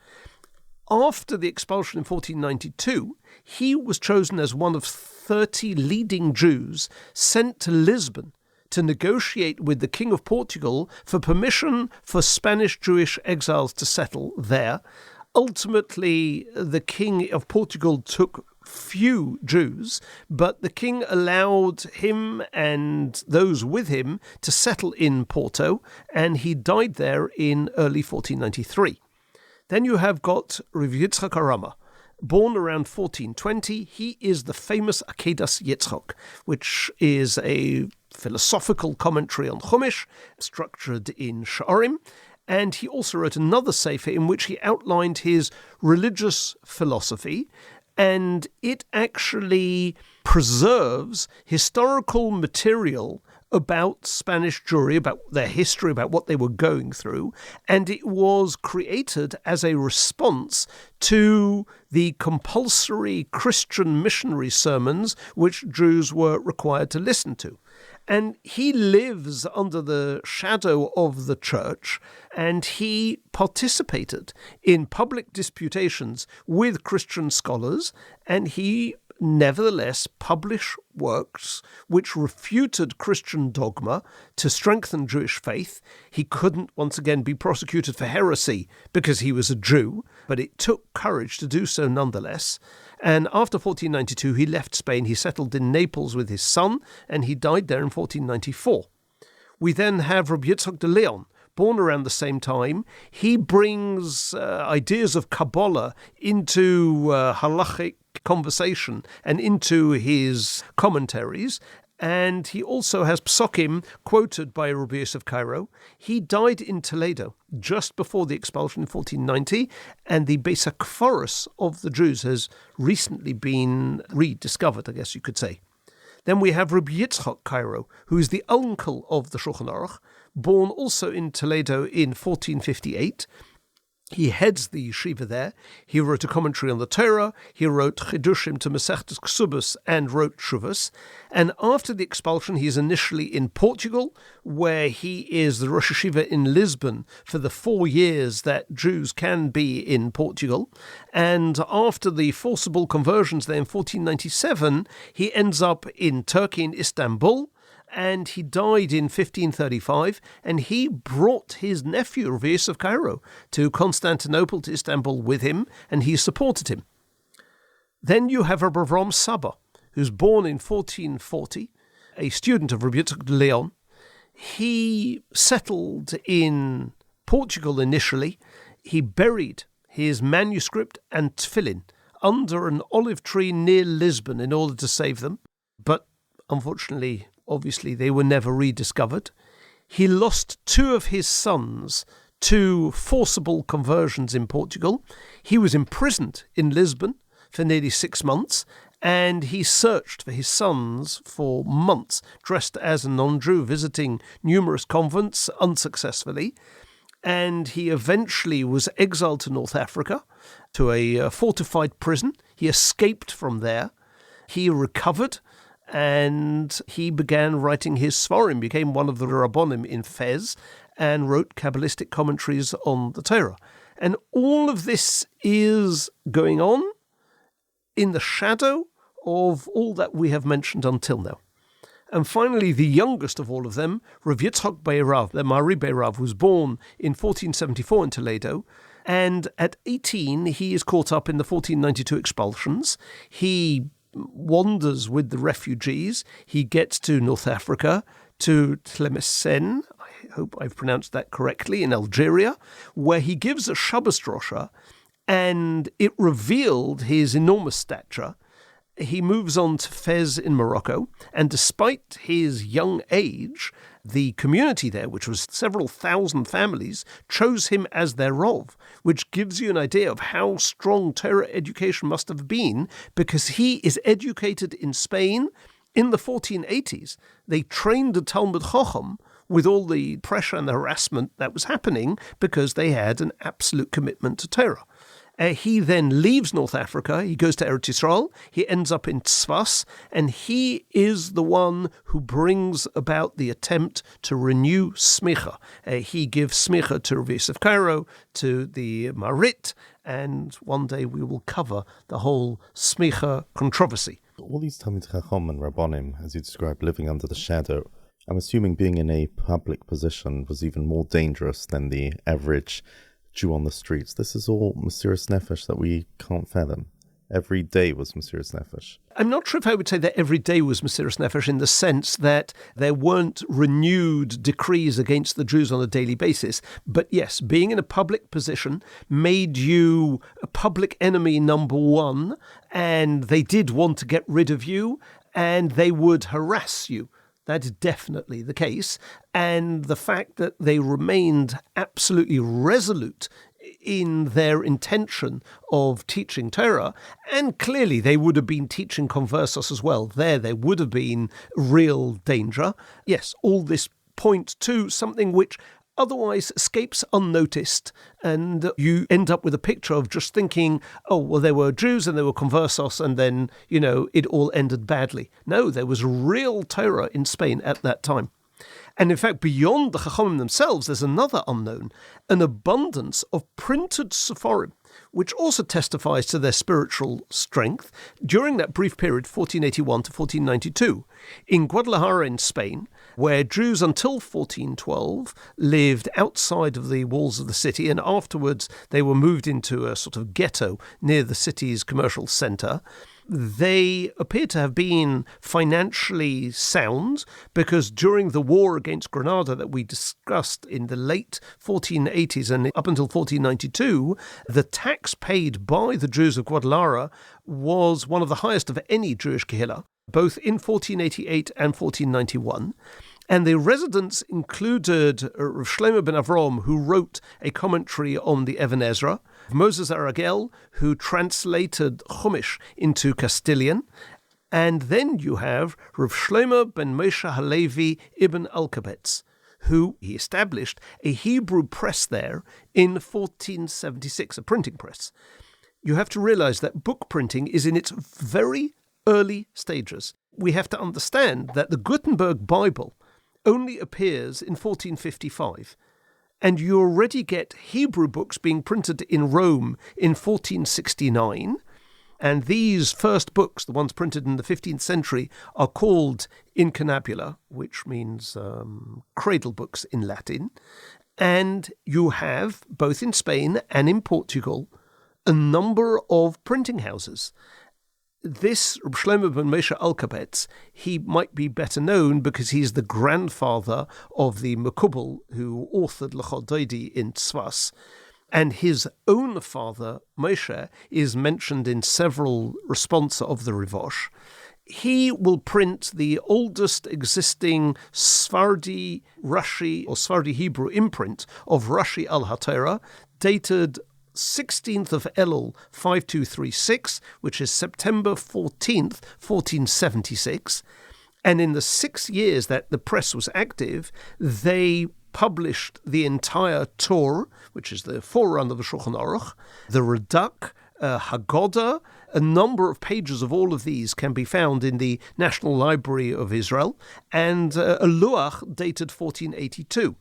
[SPEAKER 1] After the expulsion in 1492, he was chosen as one of 30 leading Jews sent to Lisbon to negotiate with the King of Portugal for permission for Spanish Jewish exiles to settle there. Ultimately, the King of Portugal took few Jews, but the king allowed him and those with him to settle in Porto, and he died there in early 1493. Then you have got Rav Yitzchak Arama, born around 1420. He is the famous Akedas Yitzchak, which is a philosophical commentary on Chumash, structured in Sha'arim, and he also wrote another sefer in which he outlined his religious philosophy, and it actually preserves historical material about Spanish Jewry, about their history, about what they were going through, and it was created as a response to the compulsory Christian missionary sermons which Jews were required to listen to. And he lives under the shadow of the church, and he participated in public disputations with Christian scholars, and he nevertheless published works which refuted Christian dogma to strengthen Jewish faith. He couldn't once again be prosecuted for heresy because he was a Jew, but it took courage to do so nonetheless. And after 1492, he left Spain. He settled in Naples with his son, and he died there in 1494. We then have Rabbi Yitzchak de Leon, born around the same time. He brings ideas of Kabbalah into halachic conversation and into his commentaries, and he also has psokim quoted by Rabbi Yosef Cairo. He died in Toledo just before the expulsion in 1490, and the Beis HaKforos of the Jews has recently been rediscovered, I guess you could say. Then we have Rabbi Yitzchak Cairo, who is the uncle of the Shulchan Aruch, born also in Toledo in 1458. He heads the yeshiva there. He wrote a commentary on the Torah. He wrote Chidushim to Masechtas Ksubos and wrote Shuvas. And after the expulsion, he is initially in Portugal, where he is the Rosh Yeshiva in Lisbon for the 4 years that Jews can be in Portugal. And after the forcible conversions there in 1497, he ends up in Turkey, in Istanbul, and he died in 1535, and he brought his nephew, Rav Yosef Cairo, to Constantinople, to Istanbul with him, and he supported him. Then you have Rabbi Avram Saba, who's born in 1440, a student of Rabbi Yitzchak de Leon. He settled in Portugal initially. He buried his manuscript and tefillin under an olive tree near Lisbon in order to save them, but unfortunately, obviously, they were never rediscovered. He lost 2 of his sons to forcible conversions in Portugal. He was imprisoned in Lisbon for nearly 6 months, and he searched for his sons for months, dressed as a non-Jew, visiting numerous convents unsuccessfully. And he eventually was exiled to North Africa, to a fortified prison. He escaped from there. He recovered, and he began writing his Svarim, became one of the Rabbonim in Fez, and wrote Kabbalistic commentaries on the Torah. And all of this is going on in the shadow of all that we have mentioned until now. And finally, the youngest of all of them, Rav Yitzchak Beirav, the Mari Beirav, was born in 1474 in Toledo, and at 18 he is caught up in the 1492 expulsions. He wanders with the refugees. He gets to North Africa, to Tlemcen, hope I've pronounced that correctly, in Algeria, where he gives a Shabbos drosha, and it revealed his enormous stature. He moves on to Fez in Morocco, and despite his young age, the community there, which was several thousand families, chose him as their Rov, which gives you an idea of how strong Torah education must have been, because he is educated in Spain in the 1480s. They trained the Talmud Chacham with all the pressure and the harassment that was happening because they had an absolute commitment to Torah. He then leaves North Africa, he goes to Eretz Yisrael, he ends up in Tzfas, and he is the one who brings about the attempt to renew smicha. He gives smicha to Rav Yosef Cairo, to the Marit, and one day we will cover the whole smicha controversy.
[SPEAKER 2] All these Talmid Chacham and Rabbonim, as you described, living under the shadow, I'm assuming being in a public position was even more dangerous than the average Jew on the streets. This is all Mesiras Nefesh that we can't fathom. Every day was Mesiras Nefesh.
[SPEAKER 1] I'm not sure if I would say that every day was Mesiras Nefesh in the sense that there weren't renewed decrees against the Jews on a daily basis. But yes, being in a public position made you a public enemy number one, and they did want to get rid of you, and they would harass you. That is definitely the case. And the fact that they remained absolutely resolute in their intention of teaching Torah, and clearly they would have been teaching Conversos as well. There would have been real danger. Yes, all this points to something which otherwise escapes unnoticed, and you end up with a picture of just thinking, oh, well, there were Jews and there were Conversos, and then, it all ended badly. No, there was real Torah in Spain at that time. And in fact, beyond the Chachamim themselves, there's another unknown, an abundance of printed Sepharim, which also testifies to their spiritual strength. During that brief period, 1481 to 1492, in Guadalajara in Spain, where Jews until 1412 lived outside of the walls of the city, and afterwards they were moved into a sort of ghetto near the city's commercial centre, they appear to have been financially sound, because during the war against Granada that we discussed in the late 1480s and up until 1492, the tax paid by the Jews of Guadalajara was one of the highest of any Jewish kehillah, both in 1488 and 1491. And the residents included Rav Shlomo ben Avrom, who wrote a commentary on the Even Ezra, Moses Aragel, who translated Chumash into Castilian, and then you have Rav Shlomo ben Moshe Halevi ibn Alkabetz, who he established a Hebrew press there in 1476, a printing press. You have to realize that book printing is in its very early stages. We have to understand that the Gutenberg Bible only appears in 1455, and you already get Hebrew books being printed in Rome in 1469, and these first books, the ones printed in the 15th century, are called incunabula, which means cradle books in Latin, and you have, both in Spain and in Portugal, a number of printing houses. This Shlomo ben Moshe Alkabetz, he might be better known because he's the grandfather of the Mekubal who authored L'chol Doidi in Tzfas, and his own father, Moshe, is mentioned in several responsa of the Rivosh. He will print the oldest existing Sephardi Rashi or Sephardi Hebrew imprint of Rashi al-HaTorah, dated 16th of Elul 5236, which is September 14th, 1476. And in the 6 years that the press was active, they published the entire Torah, which is the forerunner of the Shulchan Aruch, the Radak, Haggadah. A number of pages of all of these can be found in the National Library of Israel, and a Luach dated 1482.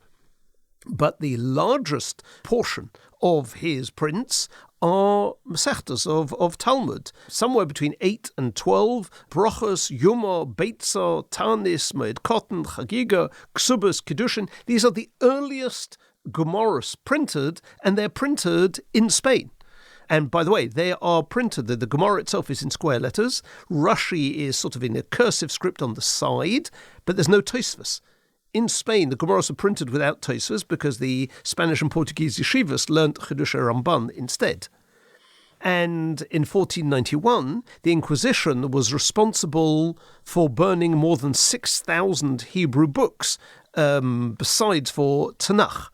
[SPEAKER 1] But the largest portion of his prints are massacres of Talmud, somewhere between 8 and 12, Brochos, Yuma, Beitza, Tanis, Moed Katan, Chagiga, Ksubas, Kiddushin. These are the earliest Gemaras printed, and they're printed in Spain. And by the way, they are printed, the Gemara itself is in square letters, Rashi is sort of in a cursive script on the side, but there's no Tosfos. in Spain, the Comoros are printed without Tosfos because the Spanish and Portuguese yeshivas learnt Chidush Ramban instead. And in 1491, the Inquisition was responsible for burning more than 6,000 Hebrew books, besides for Tanakh.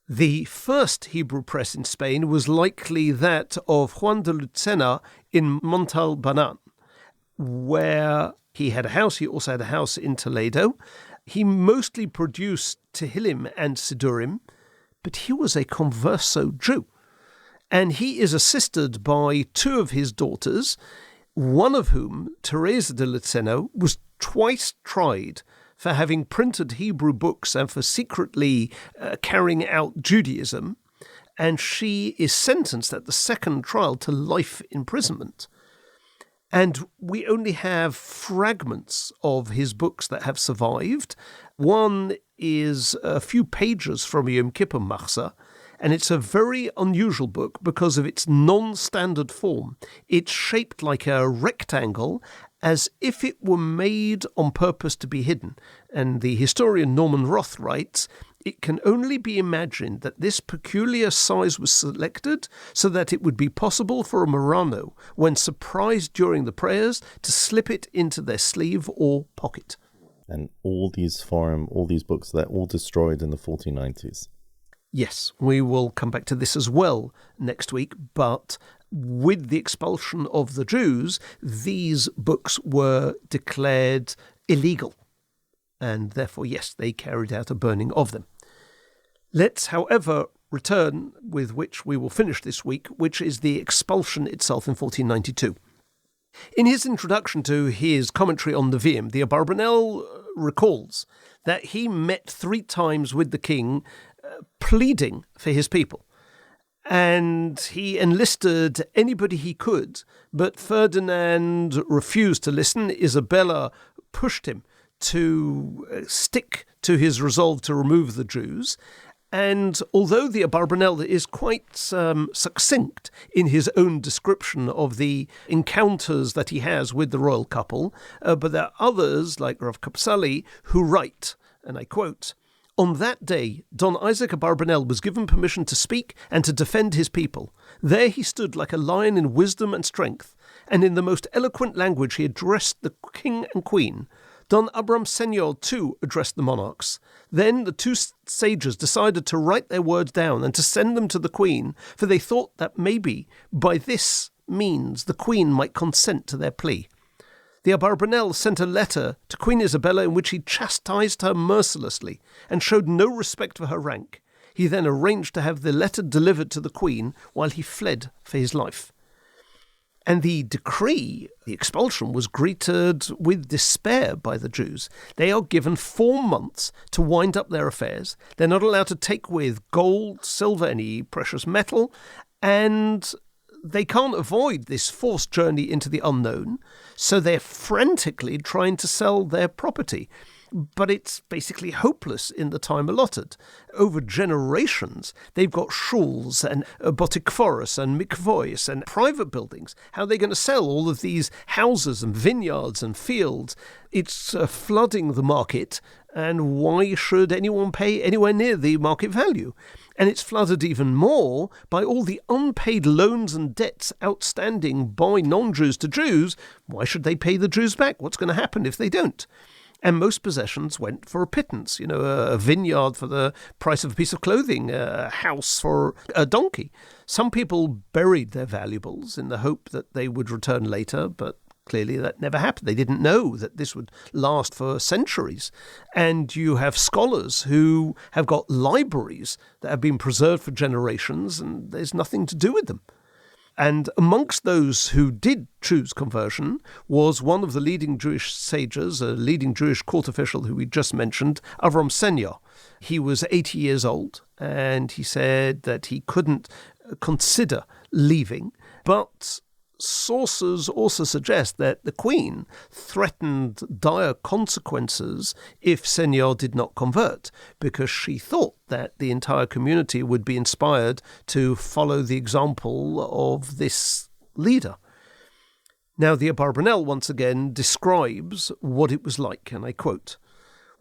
[SPEAKER 1] The first Hebrew press in Spain was likely that of Juan de Lucena in Montalbanan, where he had a house. He also had a house in Toledo. He mostly produced Tehillim and Sidurim, but he was a Converso Jew. And he is assisted by two of his daughters, one of whom, Teresa de Lucena, was twice tried for having printed Hebrew books and for secretly carrying out Judaism. And she is sentenced at the second trial to life imprisonment. And we only have fragments of his books that have survived. One is a few pages from Yom Kippur Machzah, and it's a very unusual book because of its non-standard form. It's shaped like a rectangle, as if it were made on purpose to be hidden. And the historian Norman Roth writes, it can only be imagined that this peculiar size was selected so that it would be possible for a Marano, when surprised during the prayers, to slip it into their sleeve or pocket.
[SPEAKER 2] And all these books, they're all destroyed in the 1490s.
[SPEAKER 1] Yes, we will come back to this as well next week, but with the expulsion of the Jews, these books were declared illegal. And therefore, yes, they carried out a burning of them. Let's, however, return with which we will finish this week, which is the expulsion itself in 1492. In his introduction to his commentary on Nevi'im, the Abarbanel recalls that he met 3 times with the king pleading for his people. And he enlisted anybody he could, but Ferdinand refused to listen. Isabella pushed him to stick to his resolve to remove the Jews. And although the Abarbanel is quite succinct in his own description of the encounters that he has with the royal couple, but there are others, like Rav Kapsali, who write, and I quote, "On that day, Don Isaac Abarbanel was given permission to speak and to defend his people. There he stood like a lion in wisdom and strength, and in the most eloquent language he addressed the king and queen. Don Abram Senor, too, addressed the monarchs. Then the 2 sages decided to write their words down and to send them to the queen, for they thought that maybe by this means the queen might consent to their plea. The Abarbanel sent a letter to Queen Isabella in which he chastised her mercilessly and showed no respect for her rank. He then arranged to have the letter delivered to the queen while he fled for his life." And the decree, the expulsion, was greeted with despair by the Jews. They are given 4 months to wind up their affairs. They're not allowed to take with gold, silver, any precious metal, and they can't avoid this forced journey into the unknown, so they're frantically trying to sell their property. But it's basically hopeless in the time allotted. Over generations, they've got shuls and botikforos and mikvois and private buildings. How are they going to sell all of these houses and vineyards and fields? It's flooding the market, and why should anyone pay anywhere near the market value? And it's flooded even more by all the unpaid loans and debts outstanding by non-Jews to Jews. Why should they pay the Jews back? What's going to happen if they don't? And most possessions went for a pittance, a vineyard for the price of a piece of clothing, a house for a donkey. Some people buried their valuables in the hope that they would return later, but clearly that never happened. They didn't know that this would last for centuries. And you have scholars who have got libraries that have been preserved for generations, and there's nothing to do with them. And amongst those who did choose conversion was one of the leading Jewish sages, a leading Jewish court official who we just mentioned, Avram Senor. He was 80 years old, and he said that he couldn't consider leaving, but sources also suggest that the Queen threatened dire consequences if Senor did not convert, because she thought that the entire community would be inspired to follow the example of this leader. Now, the Abarbanel once again describes what it was like, and I quote,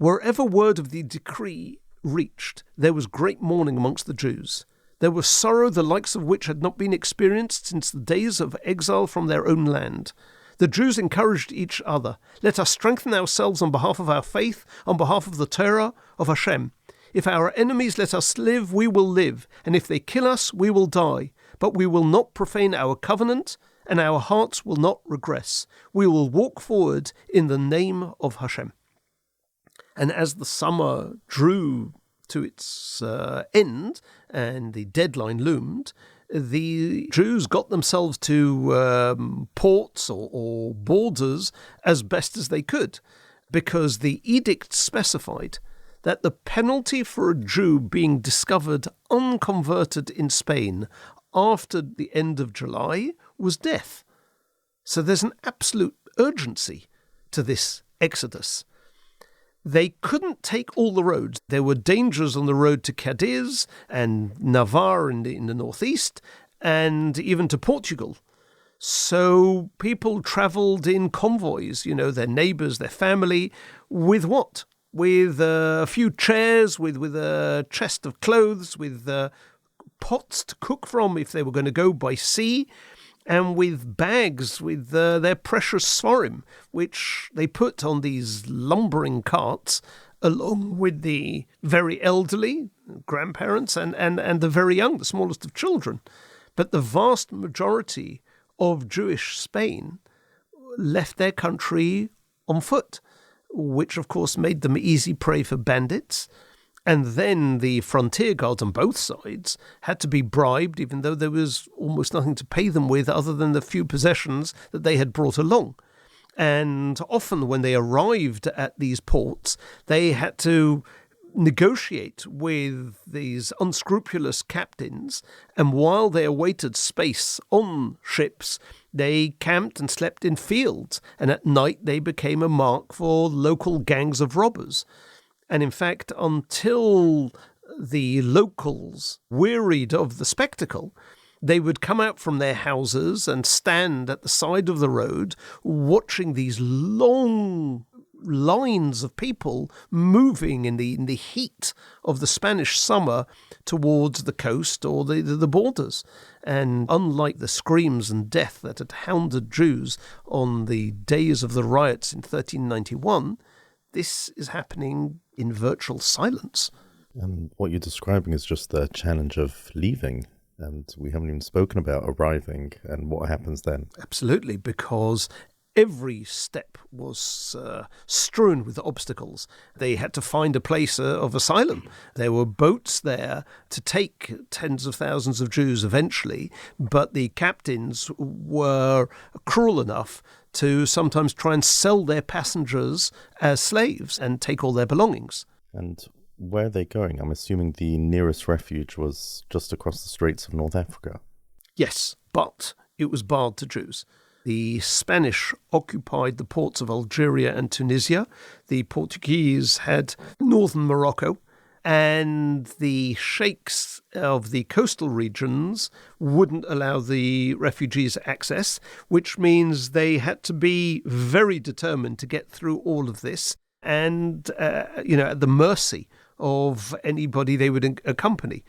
[SPEAKER 1] Wherever word of the decree reached, there was great mourning amongst the Jews. There was sorrow the likes of which had not been experienced since the days of exile from their own land. The Jews encouraged each other. Let us strengthen ourselves on behalf of our faith, on behalf of the Torah of Hashem. If our enemies let us live, we will live, and if they kill us, we will die. But we will not profane our covenant, and our hearts will not regress. We will walk forward in the name of Hashem. And as the summer drew to its end and the deadline loomed, the Jews got themselves to ports or borders as best as they could, because the edict specified that the penalty for a Jew being discovered unconverted in Spain after the end of July was death. So there's an absolute urgency to this exodus. They couldn't take all the roads. There were dangers on the road to Cadiz and Navarre in the northeast, and even to Portugal. So people travelled in convoys, their neighbours, their family, with what? With a few chairs, with a chest of clothes, with pots to cook from if they were going to go by sea, and with bags with their precious sforim, which they put on these lumbering carts, along with the very elderly, grandparents, and the very young, the smallest of children. But the vast majority of Jewish Spain left their country on foot, which of course made them easy prey for bandits. And then the frontier guards on both sides had to be bribed, even though there was almost nothing to pay them with other than the few possessions that they had brought along. And often when they arrived at these ports, they had to negotiate with these unscrupulous captains, and while they awaited space on ships, they camped and slept in fields, and at night they became a mark for local gangs of robbers. And in fact, until the locals wearied of the spectacle, they would come out from their houses and stand at the side of the road watching these long lines of people moving in the heat of the Spanish summer towards the coast or the borders. And unlike the screams and death that had hounded Jews on the days of the riots in 1391, this is happening in virtual silence.
[SPEAKER 2] And what you're describing is just the challenge of leaving. And we haven't even spoken about arriving and what happens then.
[SPEAKER 1] Absolutely, because every step was strewn with obstacles. They had to find a place of asylum. There were boats there to take tens of thousands of Jews eventually, but the captains were cruel enough to sometimes try and sell their passengers as slaves and take all their belongings.
[SPEAKER 2] And where are they going? I'm assuming the nearest refuge was just across the Straits of North Africa.
[SPEAKER 1] Yes, but it was barred to Jews. The Spanish occupied the ports of Algeria and Tunisia. The Portuguese had northern Morocco. And the sheikhs of the coastal regions wouldn't allow the refugees access, which means they had to be very determined to get through all of this and, at the mercy of anybody they would accompany.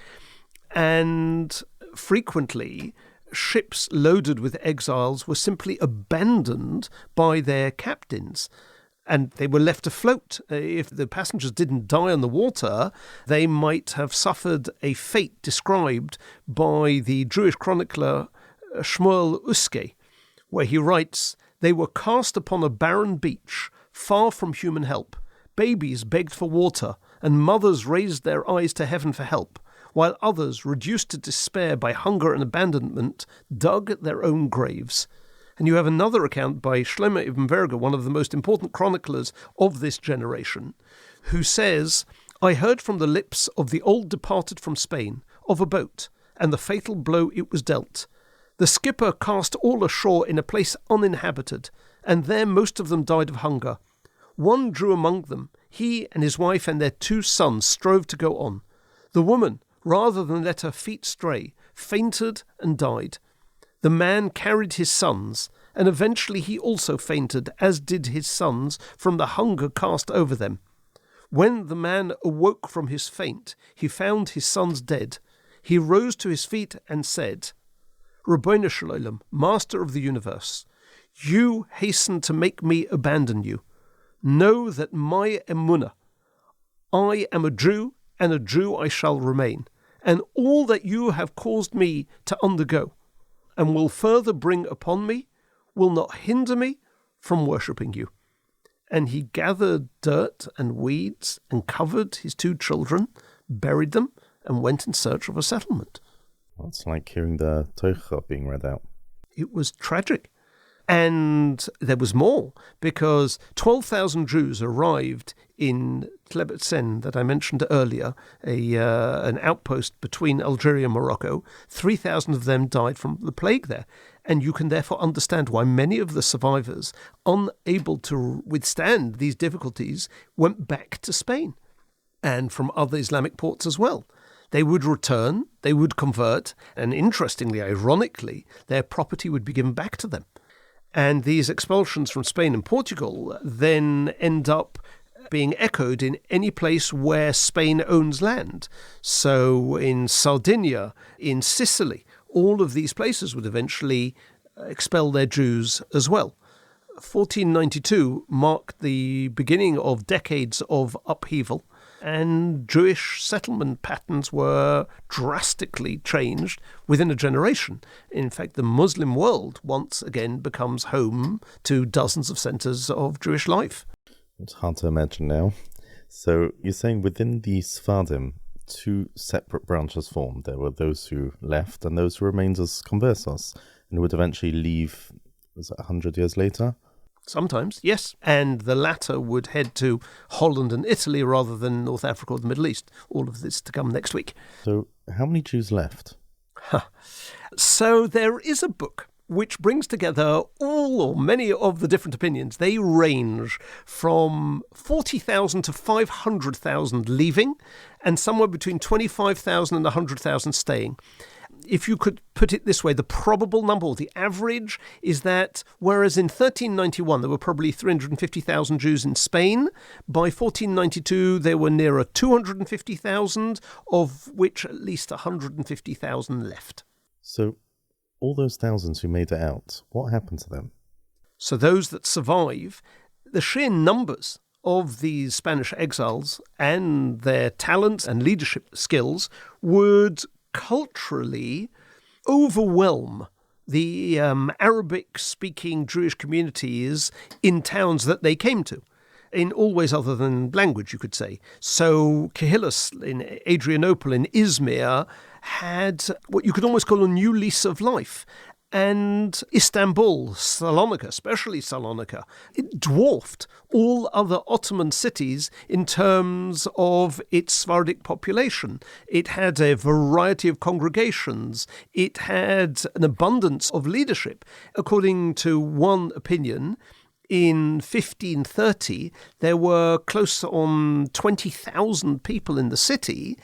[SPEAKER 1] And frequently, ships loaded with exiles were simply abandoned by their captains, and they were left afloat. If the passengers didn't die on the water, they might have suffered a fate described by the Jewish chronicler Shmuel Uske, where he writes, "They were cast upon a barren beach, far from human help. Babies begged for water, and mothers raised their eyes to heaven for help, while others, reduced to despair by hunger and abandonment, dug their own graves." And you have another account by Shlomo ibn Verga, one of the most important chroniclers of this generation, who says, "I heard from the lips of the old departed from Spain, of a boat, and the fatal blow it was dealt. The skipper cast all ashore in a place uninhabited, and there most of them died of hunger. One Jew among them, he and his wife and their 2 sons strove to go on. The woman, rather than let her feet stray, fainted and died. The man carried his sons, and eventually he also fainted, as did his sons, from the hunger cast over them. When the man awoke from his faint, he found his sons dead. He rose to his feet and said, Rabbeinu Shalom, Master of the universe, you hasten to make me abandon you. Know that my emunah, I am a Jew, and a Jew I shall remain, and all that you have caused me to undergo, and will further bring upon me, will not hinder me from worshipping you. And he gathered dirt and weeds and covered his 2 children, buried them, and went in search of a settlement.
[SPEAKER 2] It's like hearing the Torah being read out.
[SPEAKER 1] It was tragic. And there was more, because 12,000 Jews arrived in Tlebetzen that I mentioned earlier, an outpost between Algeria and Morocco. 3,000 of them died from the plague there. And you can therefore understand why many of the survivors, unable to withstand these difficulties, went back to Spain and from other Islamic ports as well. They would return, they would convert, and interestingly, ironically, their property would be given back to them. And these expulsions from Spain and Portugal then end up being echoed in any place where Spain owns land. So in Sardinia, in Sicily, all of these places would eventually expel their Jews as well. 1492 marked the beginning of decades of upheaval, and Jewish settlement patterns were drastically changed within a generation. In fact, the Muslim world once again becomes home to dozens of centres of Jewish life.
[SPEAKER 2] It's hard to imagine now. So you're saying within the Sephardim, 2 separate branches formed. There were those who left and those who remained as Conversos, and would eventually leave, was it 100 years later?
[SPEAKER 1] Sometimes, yes. And the latter would head to Holland and Italy rather than North Africa or the Middle East. All of this to come next week.
[SPEAKER 2] So how many Jews left?
[SPEAKER 1] So there is a book which brings together all or many of the different opinions. They range from 40,000 to 500,000 leaving, and somewhere between 25,000 and 100,000 staying. If you could put it this way, the probable number, or the average, is that whereas in 1391 there were probably 350,000 Jews in Spain, by 1492 there were nearer 250,000, of which at least 150,000 left.
[SPEAKER 2] So all those thousands who made it out, what happened to them?
[SPEAKER 1] So those that survive, the sheer numbers of these Spanish exiles and their talents and leadership skills would culturally overwhelm the Arabic-speaking Jewish communities in towns that they came to, in all ways other than language, you could say. So Kehillos in Adrianople, in Izmir, had what you could almost call a new lease of life. And Istanbul, Salonika, especially Salonika, it dwarfed all other Ottoman cities in terms of its Sephardic population. It had a variety of congregations. It had an abundance of leadership. According to one opinion, in 1530, there were close on 20,000 people in the city,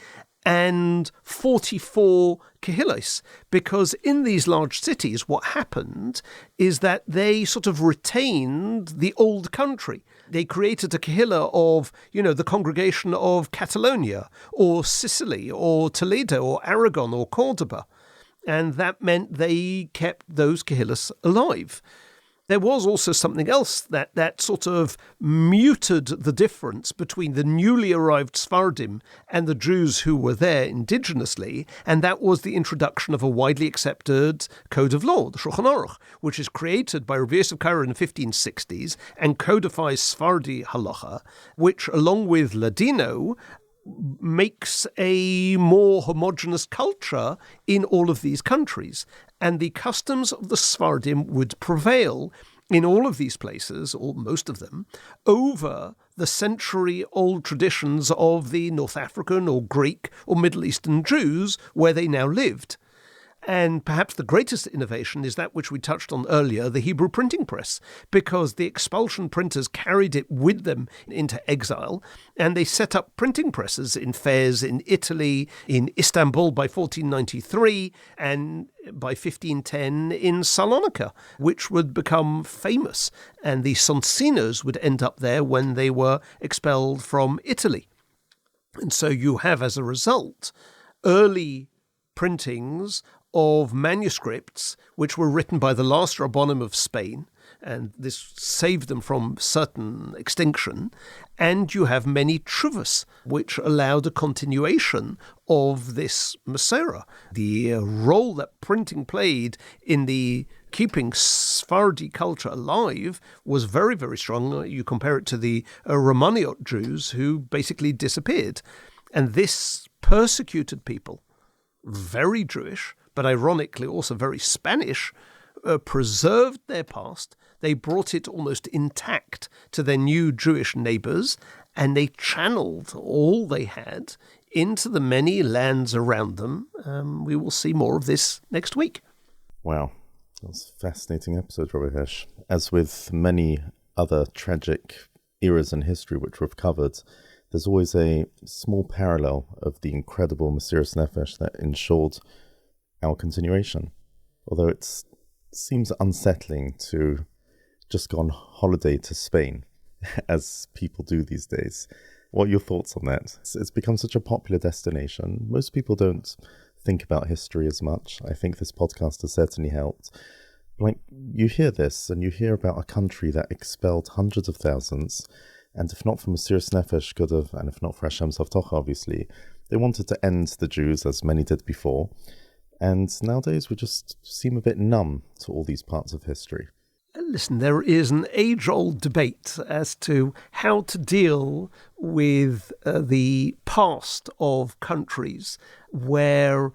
[SPEAKER 1] and 44 kehillos, because in these large cities what happened is that they sort of retained the old country. They created a kehillah of, the congregation of Catalonia or Sicily or Toledo or Aragon or Cordoba, and that meant they kept those kehillas alive. There was also something else that sort of muted the difference between the newly arrived Sephardim and the Jews who were there indigenously, and that was the introduction of a widely accepted code of law, the Shulchan Aruch, which is created by Rabbi Yosef Karo in the 1560s and codifies Sephardi halacha, which, along with Ladino, makes a more homogeneous culture in all of these countries. And the customs of the Sephardim would prevail in all of these places, or most of them, over the century-old traditions of the North African or Greek or Middle Eastern Jews where they now lived. And perhaps the greatest innovation is that which we touched on earlier, the Hebrew printing press, because the expulsion printers carried it with them into exile, and they set up printing presses in Fez, in Italy, in Istanbul by 1493, and by 1510 in Salonika, which would become famous. And the Sonsinos would end up there when they were expelled from Italy. And so you have, as a result, early printings of manuscripts which were written by the last Rabbonim of Spain, and this saved them from certain extinction. And you have many truvas, which allowed a continuation of this Massacre. The role that printing played in the keeping Sephardic culture alive was very, very strong. You compare it to the Romaniot Jews, who basically disappeared. And this persecuted people, very Jewish, but ironically also very Spanish, preserved their past. They brought it almost intact to their new Jewish neighbours, and they channeled all they had into the many lands around them. We will see more of this next week.
[SPEAKER 2] Wow, that was a fascinating episode, Rabbi Hirsch. As with many other tragic eras in history which we've covered, there's always a small parallel of the incredible Mesiras Nefesh that ensured our continuation. Although it seems unsettling to just go on holiday to Spain, as people do these days. What are your thoughts on that? It's become such a popular destination. Most people don't think about history as much. I think this podcast has certainly helped. Like, you hear this, and you hear about a country that expelled hundreds of thousands, and if not for Mesiras Nefesh could have, and if not for Hashem's Havtocha, obviously, they wanted to end the Jews, as many did before. And nowadays we just seem a bit numb to all these parts of history.
[SPEAKER 1] Listen, there is an age-old debate as to how to deal with the past of countries where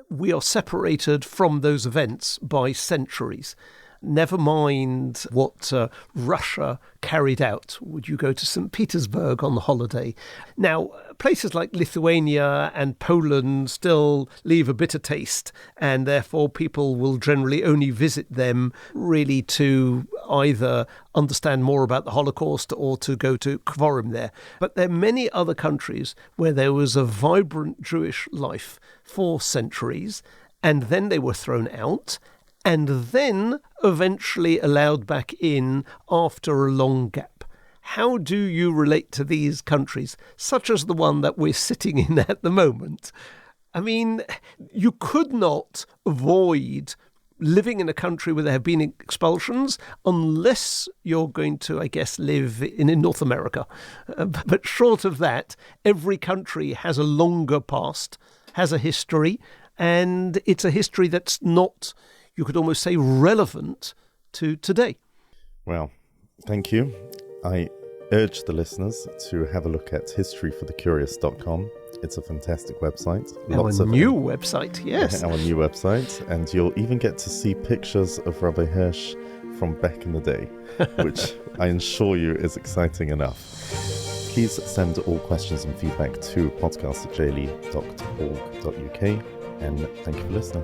[SPEAKER 1] we are separated from those events by centuries. Never mind what Russia carried out. Would you go to St. Petersburg on holiday? Now, places like Lithuania and Poland still leave a bitter taste, and therefore people will generally only visit them really to either understand more about the Holocaust or to go to Kvorim there. But there are many other countries where there was a vibrant Jewish life for centuries, and then they were thrown out, and then eventually allowed back in after a long gap. How do you relate to these countries, such as the one that we're sitting in at the moment? I mean, you could not avoid living in a country where there have been expulsions unless you're going to, I guess, live in North America. But short of that, every country has a longer past, has a history, and it's a history that's not, you could almost say, relevant to today. Well,
[SPEAKER 2] thank you. I urge the listeners to have a look at historyforthecurious.com. It's a fantastic website.
[SPEAKER 1] Our new website, yes.
[SPEAKER 2] Our new website. And you'll even get to see pictures of Rabbi Hirsch from back in the day, which I assure you is exciting enough. Please send all questions and feedback to podcast@jli.org.uk. And thank you for listening.